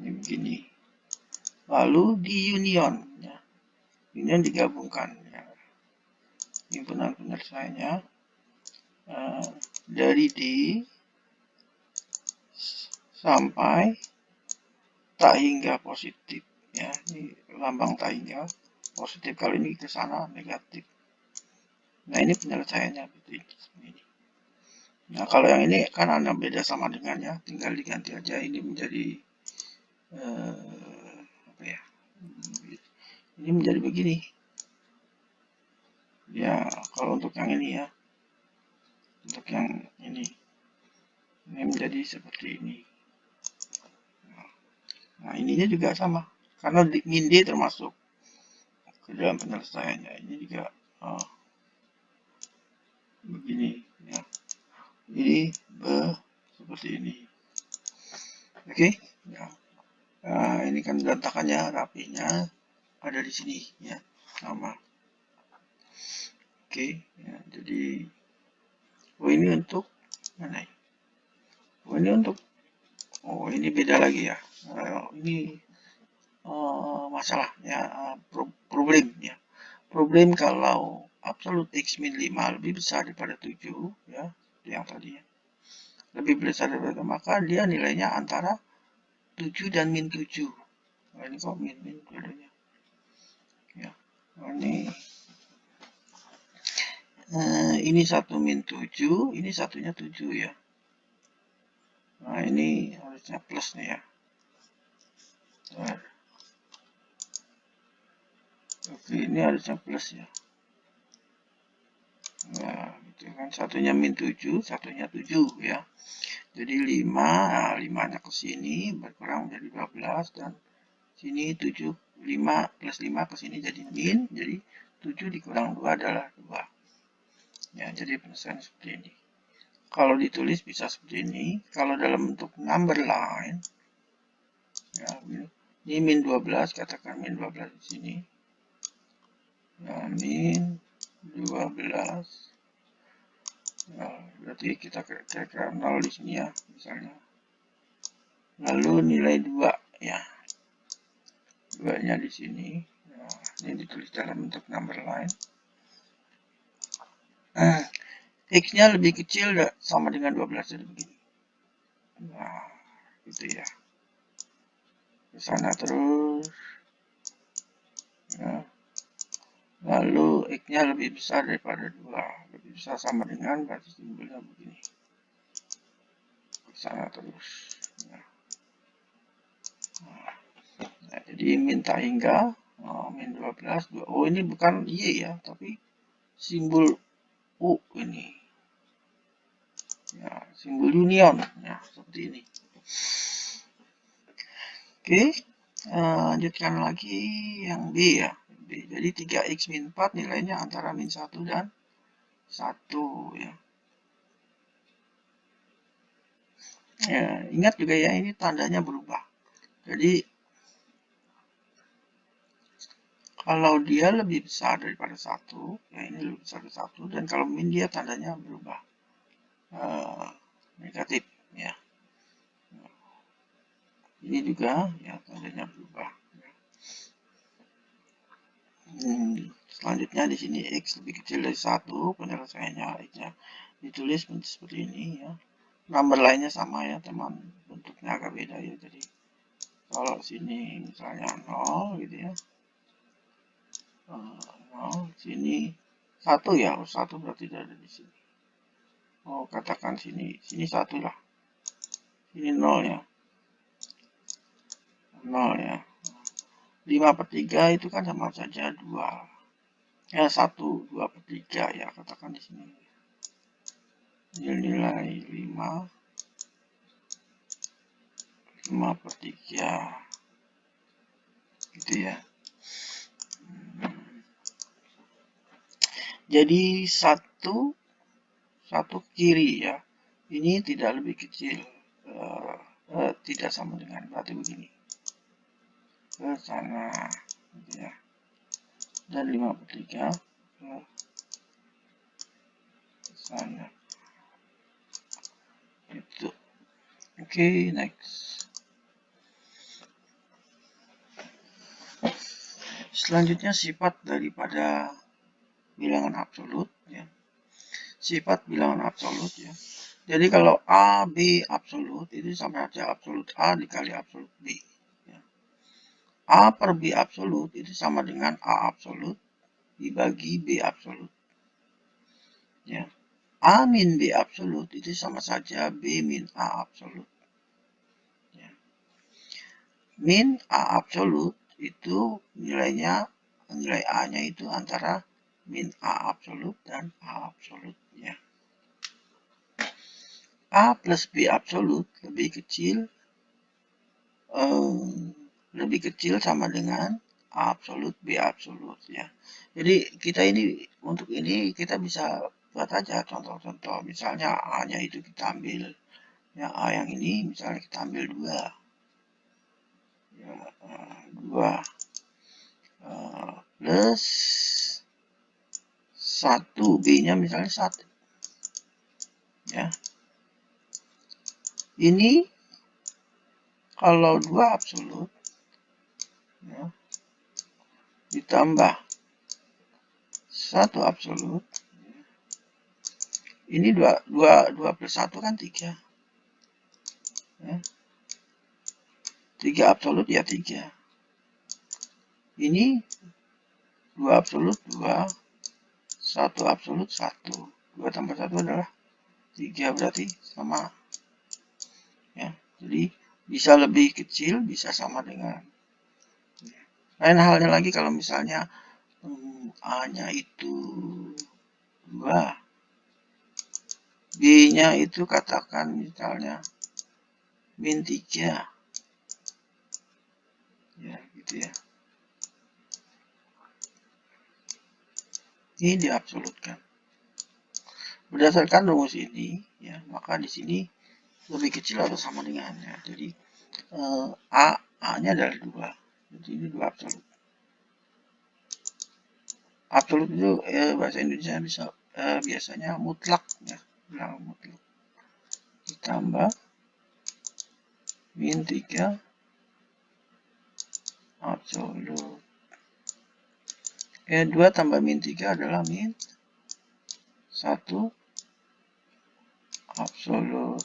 Ini begini. Lalu di union. Ya. Union digabungkan. Ya. Himpunan penyelesaiannya dari D sampai tak hingga positif. Ya, ini lambang tak hingga positif. Kalau ini ke sana negatif. Nah, ini penyelesaiannya seperti ini. Nah, kalau yang ini kan ada beda sama dengannya, tinggal diganti aja. Ini menjadi apa ya? Ini menjadi begini. Ya, kalau untuk yang ini ya, untuk yang ini menjadi seperti ini. Nah, ininya juga sama, karena min D termasuk ke dalam penyelesaiannya. Ini juga begini ya. Ini seperti ini. Oke, ya. Nah, ini kan berantakannya, rapinya ada di sini ya, sama. Oke, ya, jadi ini untuk mana? Ini untuk ini beda lagi ya. Ini masalah ya, problem ya. Problem kalau absolute X min 5 lebih besar daripada 7 ya, yang tadi ya. Lebih besar daripada, maka dia nilainya antara 7 dan min 7. Nah, ini kok min jadinya. Ya. Nah, ini 1 min 7, ini satunya 7 ya. Nah, ini harusnya plus nih ya. Nah. Oke, ini harusnya plus ya. Nah, itu kan satunya min 7, satunya 7 ya. Jadi 5, nah 5-nya ke sini berkurang menjadi 12 dan sini 7, 5 plus 5 ke sini jadi min, jadi 7 dikurang 2 adalah 2. Ya, jadi penyelesaian seperti ini. Kalau ditulis bisa seperti ini, kalau dalam bentuk number line ya, ini min 12, katakan min 12 di sini. Nah, min 12. Nah, berarti kita kira-kira 0 di sini ya, misalnya. Lalu nilai 2 ya. 2-nya di sini. Nah, ini ditulis dalam bentuk number line. X-nya lebih kecil sama dengan 12, jadi begini. Nah, gitu ya. Ke sana terus. Ya. Lalu X-nya lebih besar daripada 2. Lebih besar sama dengan, berarti simbolnya begini. Ke sana terus. Ya. Nah, jadi minta hingga min 12. Oh, ini bukan Y ya, tapi simbol U ini. Ya, simbol union. Ya, seperti ini. Oke, lanjutkan lagi yang B ya. B. Jadi 3x min 4 nilainya antara min 1 dan 1 ya. Ya, ingat juga ya, ini tandanya berubah. Jadi kalau dia lebih besar daripada 1, ya ini lebih besar dari 1, dan kalau min dia tandanya berubah negatif ya. Ini juga ya tandanya berubah. Selanjutnya di sini X lebih kecil dari 1, penyelesaiannya X-nya ditulis seperti ini ya. Number lainnya sama ya teman, bentuknya agak beda ya. Jadi kalau sini misalnya 0 gitu ya. 0, sini 1 ya, 1 berarti ada di sini. Oh, katakan sini 1 lah. Sini 0 ya. 0 ya. 5/3 itu kan sama saja 2. Ya 1, 2/3 ya, katakan di sini. Nilai 5/3 gitu ya. Jadi satu kiri ya. Ini tidak lebih kecil, tidak sama dengan, berarti begini. Ke sana gitu ya. Dan 5/3 ke sana. Itu. Oke, next. Selanjutnya sifat daripada bilangan absolut ya. Sifat bilangan absolut ya. Jadi kalau A, B absolut itu sama saja absolut A dikali absolut B. Ya. A per B absolut itu sama dengan A absolut dibagi B absolut. Ya. A min B absolut itu sama saja B min A absolut. Ya. Min A absolut itu nilainya, nilai A-nya itu antara min A absolut dan A absolut. Ya. A plus B absolut lebih kecil sama dengan A absolut B absolut ya. Jadi kita ini untuk ini kita bisa buat aja contoh-contoh. Misalnya A-nya itu kita ambil ya, A yang ini misalnya kita ambil 2 ya, 2 plus 1, B-nya misalnya 1 ya. Ini kalau 2 absolut ya, ditambah 1 absolut, ini 2 plus 1 kan 3 ya. 3 absolut ya 3. Ini 2 absolut 2, 1 absolut 1. 2 tambah 1 adalah 3, berarti sama ya. Jadi bisa lebih kecil, bisa sama dengan. Lain halnya lagi kalau misalnya A-nya itu 2, B-nya itu katakan misalnya min 3 ya gitu ya. Ini diabsolutkan. Berdasarkan rumus ini ya, maka di sini lebih kecil atau sama dengannya. Jadi A-nya adalah 2. Jadi ini 2 absolut. Absolut itu bahasa Indonesia bisa biasanya mutlak ya, bilangan mutlak. Ditambah min 3 absolut. 2 tambah min 3 adalah min 1 absolut.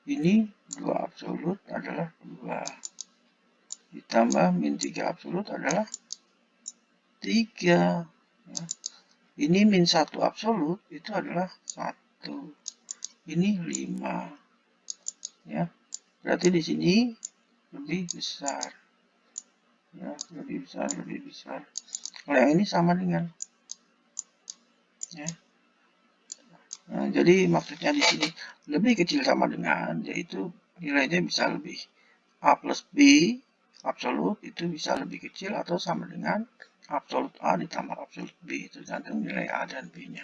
Ini 2 absolut adalah 2. Ditambah min 3 absolut adalah 3. Ya. Ini min 1 absolut itu adalah 1. Ini 5. Ya. Berarti di sini lebih besar. Ya, lebih besar, lebih besar. Kalau yang ini sama dengan ya. Nah, jadi maksudnya di sini lebih kecil sama dengan, yaitu nilainya bisa lebih. A plus B absolut itu bisa lebih kecil atau sama dengan absolut A ditambah absolut B, tergantung nilai A dan B-nya.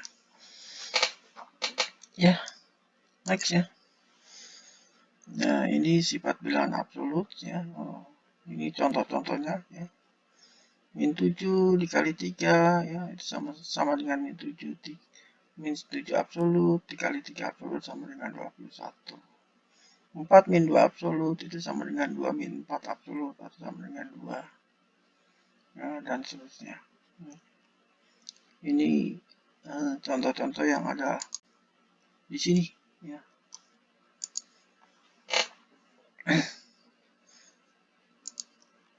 Ya, next ya. Nah, ini sifat bilangan absolut ya. Ini contoh-contohnya ya. Min 7 dikali 3 ya, itu sama dengan min 7. Min 7 absolut dikali 3 absolut sama dengan 21. 4 min 2 absolut itu sama dengan 2 min 4 absolut atau sama dengan 2. Nah, dan seterusnya. Ini contoh-contoh yang ada di sini. Ya.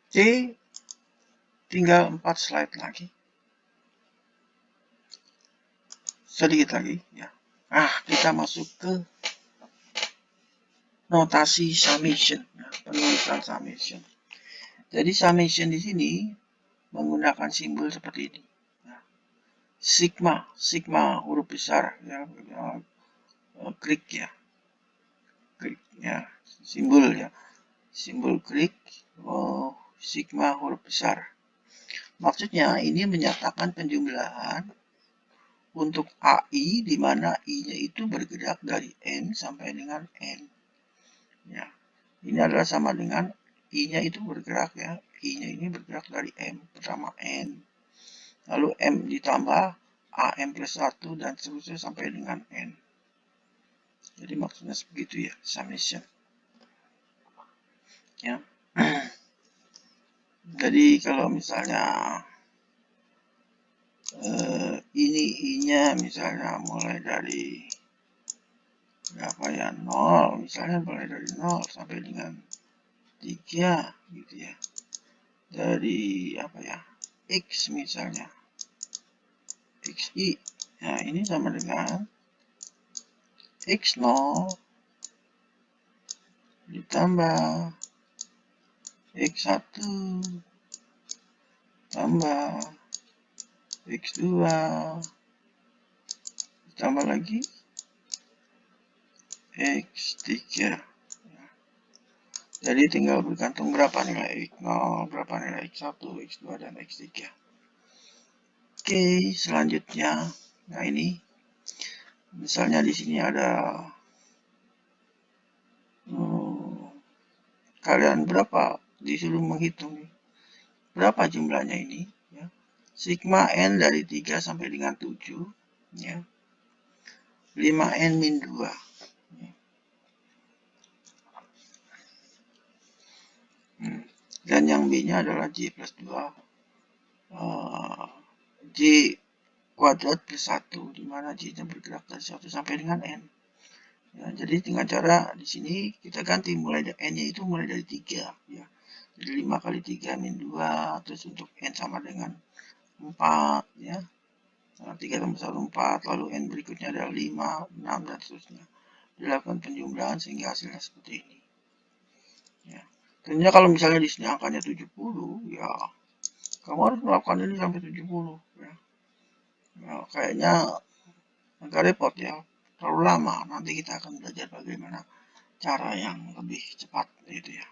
C, tinggal 4 slide lagi. Sedikit lagi. Ya. Nah, kita masuk ke notasi summation. Ya, penulisan summation. Jadi summation di sini menggunakan simbol seperti ini. Ya. Sigma huruf besar, ya, klik ya, klik ya, simbol ya, simbol klik, sigma huruf besar. Maksudnya ini menyatakan penjumlahan untuk AI di mana I-nya itu bergerak dari N sampai dengan N. Ya, ini adalah sama dengan I-nya itu bergerak ya, I-nya ini bergerak dari M pertama N, lalu M ditambah AM plus 1 dan seterusnya sampai dengan N. Jadi maksudnya begitu ya, summation. Ya. Jadi kalau misalnya ini I-nya misalnya mulai dari berapa ya, 0, misalnya mulai dari 0 sampai dengan 3 gitu ya. Dari apa ya, X misalnya, XI. Nah, ini sama dengan X0 ditambah X1 tambah X2 ditambah lagi X3. Jadi tinggal bergantung berapa nilai X0, berapa nilai X1, X2, dan X3. Oke, selanjutnya. Nah, ini misalnya di sini ada kalian berapa disuruh menghitung berapa jumlahnya ini ya. Sigma N dari 3 sampai dengan 7 ya. 5N min 2 ya. Dan yang B nya adalah J plus 2 J kuadrat plus 1 dimana J nya bergerak dari 1 sampai dengan N ya. Jadi dengan cara di sini kita ganti mulai dari N nya itu mulai dari 3 ya. Jadi 5 kali 3 min 2, terus untuk N sama dengan 4 ya. 3 tambah 1 4, lalu N berikutnya adalah 5, 6, dan seterusnya. Dilakukan penjumlahan sehingga hasilnya seperti ini. Ya. Tentunya kalau misalnya di sini angkanya 70, ya kamu harus melakukan ini sampai 70. Ya. Ya, kayaknya agak repot ya, terlalu lama. Nanti kita akan belajar bagaimana cara yang lebih cepat gitu ya.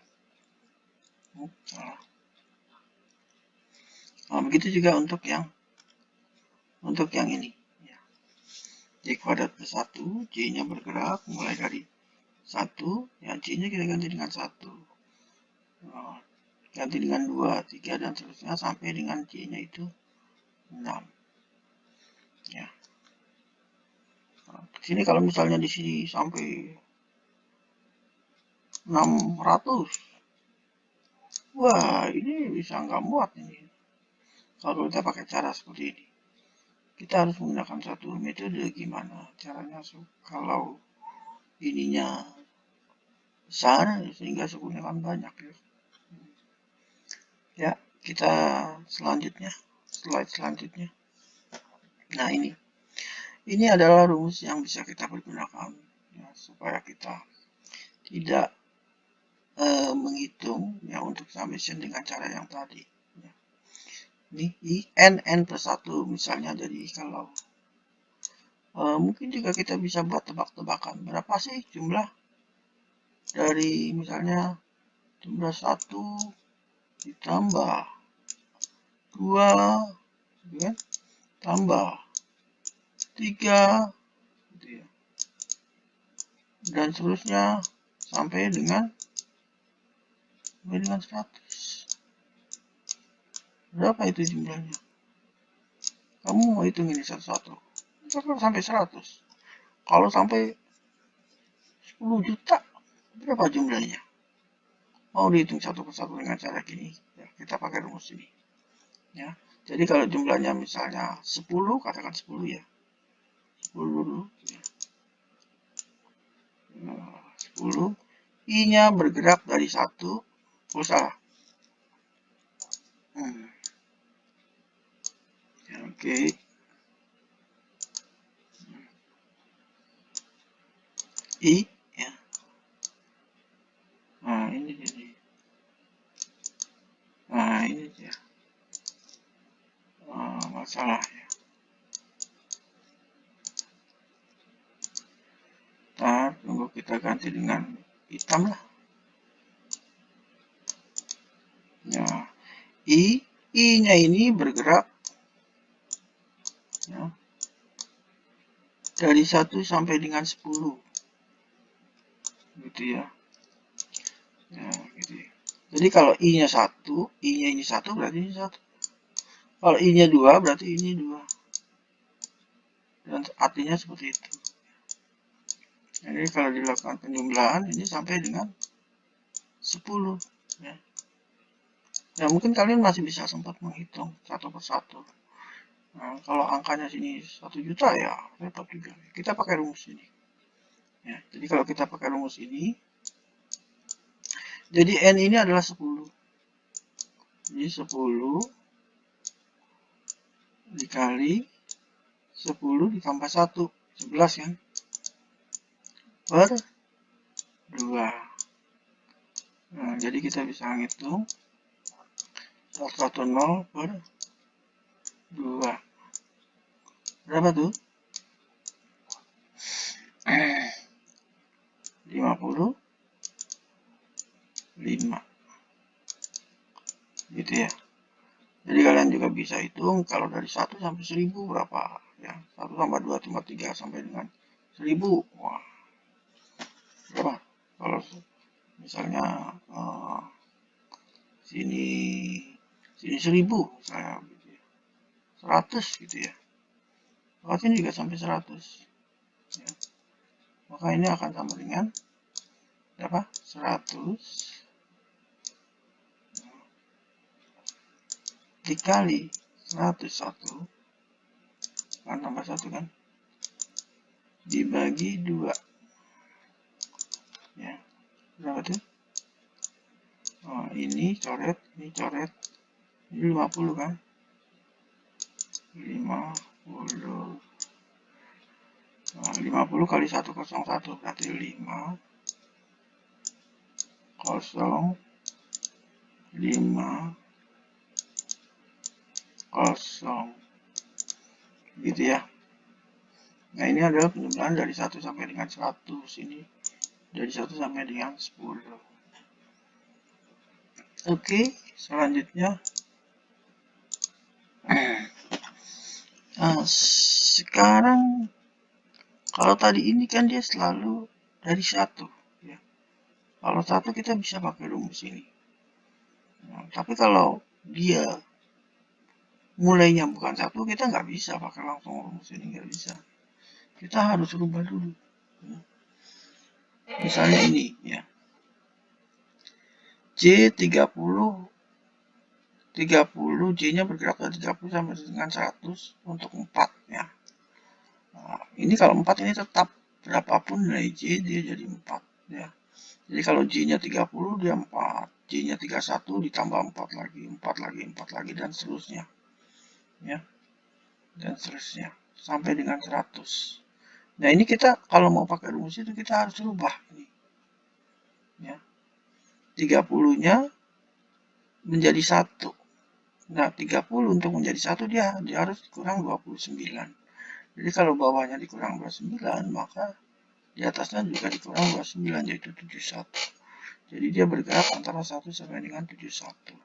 Nah, begitu juga untuk yang ini. Ya. J kuadrat plus 1, J-nya bergerak mulai dari 1, ya J-nya kita ganti dengan 1. Ganti dengan 2, 3, dan seterusnya sampai dengan J-nya itu 6. Ya. Nah, sini kalau misalnya di sini sampai 600, wah ini bisa nggak muat ini. Kalau kita pakai cara seperti ini, kita harus menggunakan satu metode gimana caranya kalau ininya besar sehingga sukunya kan banyak ya. Ya, kita selanjutnya, slide selanjutnya. Nah, ini adalah rumus yang bisa kita pergunakan ya, supaya kita tidak menghitung ya untuk summation dengan cara yang tadi. Ya. Ini n plus 1 misalnya, jadi kalau mungkin juga kita bisa buat tebak-tebakan berapa sih jumlah dari misalnya jumlah 1 ditambah 2 ya, tambah 3 gitu ya. Dan seterusnya sampai dengan 100. Berapa itu jumlahnya? Kamu mau hitung ini satu-satu. Sampai 100. Kalau sampai 10 juta, Berapa jumlahnya? Mau dihitung satu persatu dengan cara gini, ya, kita pakai rumus ini. Ya. Jadi kalau jumlahnya misalnya 10, katakan 10 ya. 10 dulu. Ya. 10. I-nya bergerak dari 1. Oh, salah. Ya, oke. I. Ya. Nah, ini jadi. Nah, ini dia. Masalah ya. Ntar tunggu kita ganti dengan hitam lah. Ya. I-nya ini bergerak ya, dari 1 sampai dengan 10. Gitu ya. Ya, gitu ya. Jadi kalau I-nya 1, I-nya ini 1 berarti ini 1. Kalau I-nya 2 berarti ini 2. Dan artinya seperti itu. Jadi kalau dilakukan penjumlahan ini sampai dengan 10 ya. Ya mungkin kalian masih bisa sempat menghitung satu persatu. Nah, kalau angkanya sini 1 juta ya repot juga. Kita pakai rumus ini. Ya, jadi kalau kita pakai rumus ini, jadi N ini adalah 10. Jadi 10 dikali 10 ditambah 1, 11 kan? Per 2. Nah, jadi kita bisa ngitung 110 per 2. Berapa tuh? 55. Gitu ya. Jadi kalian juga bisa hitung kalau dari 1 sampai 1000 berapa ya. 1 tambah 2 tambah 3 sampai dengan 1000. Wah, berapa? Kalau misalnya sini 1000 saya gitu ya. 100 gitu ya. Maka ini juga sampai 100. Ya. Maka ini akan sama dengan berapa? 100 dikali 101 kan tambah 1 kan dibagi 2 ya. Berapa tuh? Oh, ini coret, ini 50 kan? 50. Nah, 50 kali 101 berarti 505 gitu ya. Nah, ini adalah penjumlahan dari 1 sampai dengan 100 ini. Dari 1 sampai dengan 10. Oke, selanjutnya nah, sekarang kalau tadi ini kan dia selalu dari 1 ya. Kalau 1 kita bisa pakai rumus ini. Nah, tapi kalau dia mulainya bukan 1, kita nggak bisa pakai langsung rumus ini, nggak bisa. Kita harus rubah dulu. Misalnya ini ya. J30 J-nya bergerak dari 30 sampai dengan 100 untuk 4 ya. Nah, ini kalau 4 ini tetap berapapun nilai J dia jadi 4 ya. Jadi kalau J-nya 30 dia 4, J-nya 31 ditambah 4 lagi, 4 lagi, 4 lagi dan seterusnya. Ya. Dan seterusnya sampai dengan 100. Nah, ini kita kalau mau pakai rumus itu kita harus rubah ini. Ya. 30-nya menjadi 1. Nah, 30 untuk menjadi 1 dia harus kurang 29. Jadi kalau bawahnya dikurang 29, maka di atasnya juga dikurang 29, yaitu 71. Jadi dia bergerak antara 1 sampai dengan 71.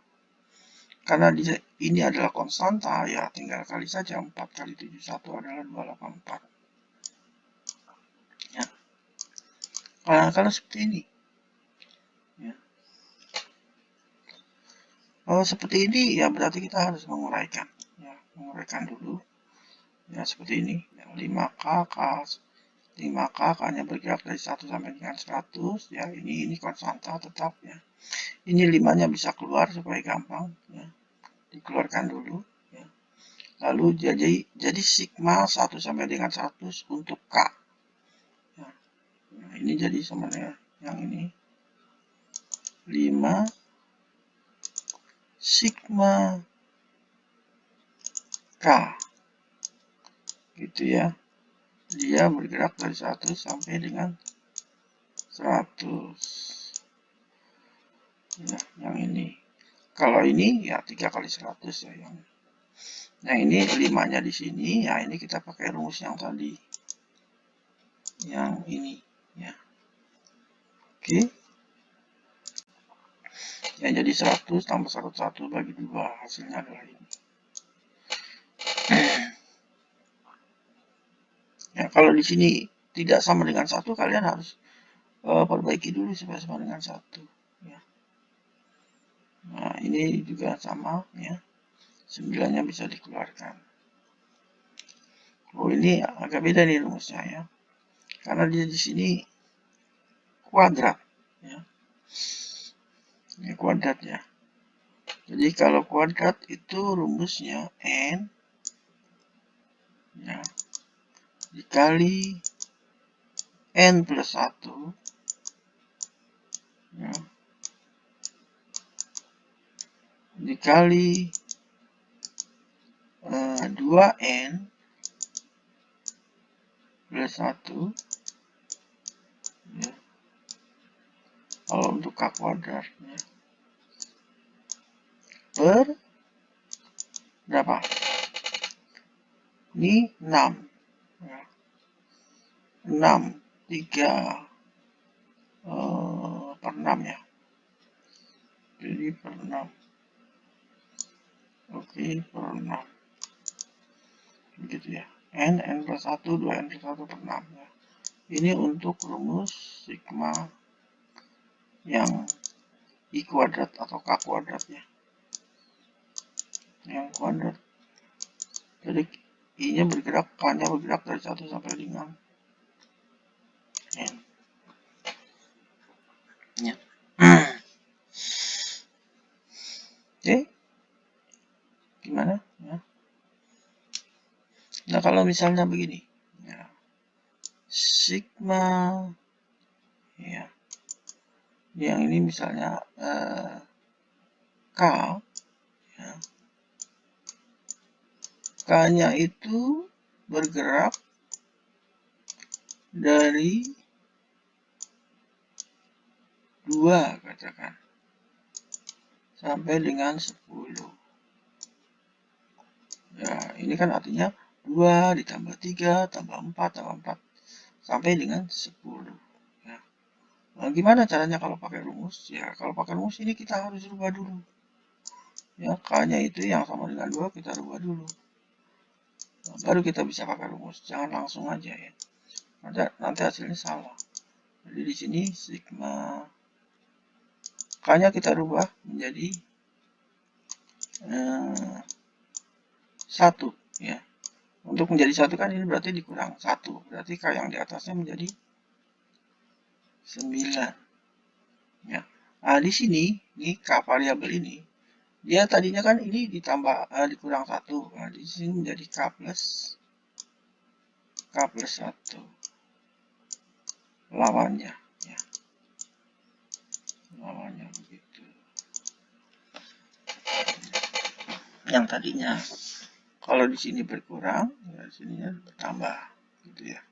Karena ini adalah konstanta, ya tinggal kali saja 4 kali 71 adalah 284. Ya. Kalau seperti ini. Ya. Kalau seperti ini, ya berarti kita harus menguraikan. Ya, menguraikan dulu. Ya, seperti ini. Ya, 5K, K 5K, K-nya bergerak dari 1 sampai dengan 100, ya, ini konstanta tetap, ya. Ini 5-nya bisa keluar supaya gampang, ya. Dikeluarkan dulu, ya. Lalu jadi sigma 1 sampai dengan 100 untuk K. Ya. Nah, ini jadi sebenarnya yang ini 5 sigma K, gitu ya. Dia bergerak dari 1 sampai dengan 100. Ya, yang ini. Kalau ini ya 3 kali 100 ya yang. Nah, ini 5-nya di sini. Ya, ini kita pakai rumus yang tadi. Yang ini, ya. Oke. Ya, jadi 100 tambah 101 bagi 2, hasilnya adalah ini. Ya, kalau di sini tidak sama dengan 1, kalian harus perbaiki dulu supaya sama dengan 1. Ya. Nah, ini juga sama, ya. 9-nya bisa dikeluarkan. Oh, ini agak beda nih rumusnya, ya. Karena dia di sini kuadrat, ya. Ini kuadrat, ya. Jadi kalau kuadrat itu rumusnya n, ya, dikali n plus 1, ya, dikali 2n plus 1, ya, kalau untuk K kuadrat, ya, per berapa? Ini 6, ya. 6, 3 per 6, ya. Jadi per 6. Oke, per 6. Begitu, ya. N plus 1, 2n plus 1 per 6, ya. Ini untuk rumus sigma yang I kuadrat atau K kuadrat, ya. Yang kuadrat. Jadi I-nya bergerak, K-nya bergerak dari 1 sampai dengan N. Ya. Oke. Gimana? Ya. Nah, kalau misalnya begini. Ya. Sigma, ya. Yang ini misalnya K, ya. K-nya itu bergerak dari 2, katakan, sampai dengan 10. Ya, ini kan artinya 2 ditambah 3 tambah 4 tambah 4 sampai dengan 10. Ya. Nah, gimana caranya kalau pakai rumus? Ya, kalau pakai rumus ini kita harus rubah dulu. Ya, K-nya itu yang sama dengan 2 kita rubah dulu. Nah, baru kita bisa pakai rumus. Jangan langsung aja, ya. Nanti hasilnya salah. Jadi di sini sigma K-nya kita rubah menjadi 1, ya. Untuk menjadi 1 kan ini berarti dikurang 1. Berarti K yang di atasnya menjadi 9. Ya. Nah, di sini, nih K variabel ini, dia tadinya kan ini ditambah dikurang 1. Nah, di sini menjadi K plus 1. Lawannya, ya. Lawannya begitu. Yang tadinya kalau di sini berkurang, ya sininya bertambah, gitu ya.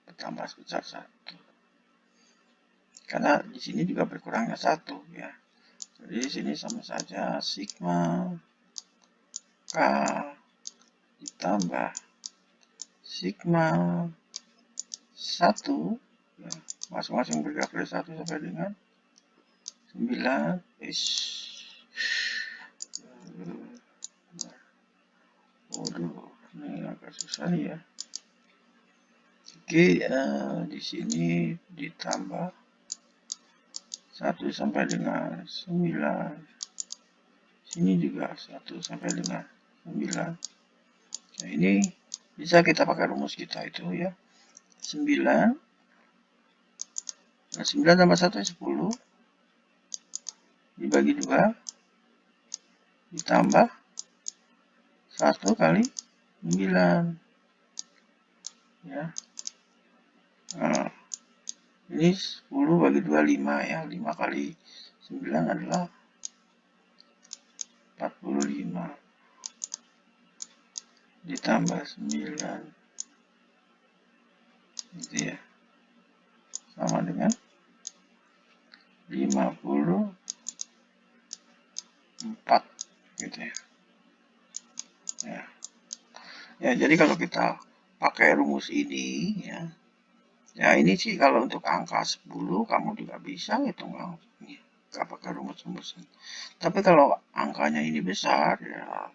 Bertambah sebesar 1. Karena di sini juga berkurangnya 1, ya. Jadi di sini sama saja sigma K ditambah sigma 1, ya, masing-masing bergerak dari 1 sampai dengan 9. Waduh, ini agak susah nih, ya. Oke, di sini ditambah 1 sampai dengan 9. Sini juga 1 sampai dengan 9. Nah, ini bisa kita pakai rumus kita itu, ya. 9. Nah, 9 tambah 1 10. Dibagi 2. Ditambah 1 kali 9. Ya. Nah, ini 10 bagi 2, 5 ya. 5 kali 9 adalah 45. Ditambah 9. Gitu ya. Sama dengan 54. Gitu ya. Ya, jadi kalau kita pakai rumus ini ya. Ya, ini sih kalau untuk angka 10 kamu juga bisa hitung langsung ya. Gak pakai rumus-rumus. Tapi kalau angkanya ini besar ya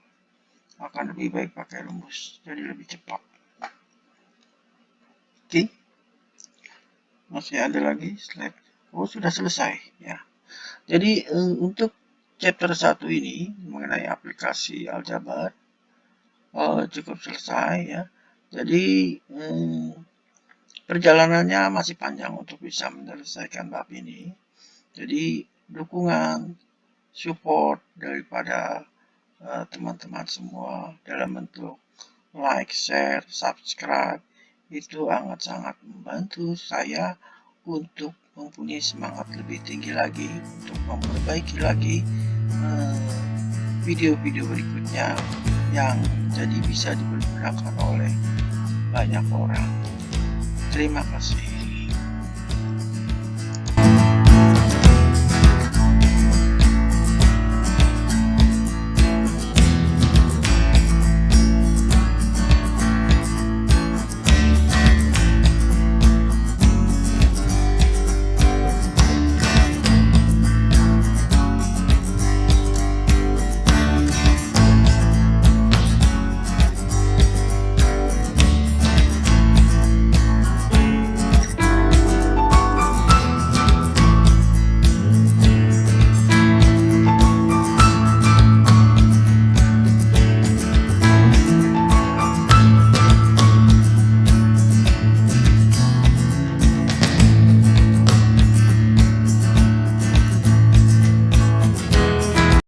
akan lebih baik pakai rumus. Jadi lebih cepat. Oke. Masih ada lagi slide. Oh, sudah selesai ya. Jadi untuk chapter 1 ini mengenai aplikasi aljabar cukup selesai ya. Jadi perjalanannya masih panjang untuk bisa menyelesaikan bab ini. Jadi dukungan, support daripada teman-teman semua dalam bentuk like, share, subscribe itu sangat-sangat membantu saya untuk mempunyai semangat lebih tinggi lagi untuk memperbaiki lagi video-video berikutnya yang jadi bisa dipergunakan oleh banyak orang. Terima kasih.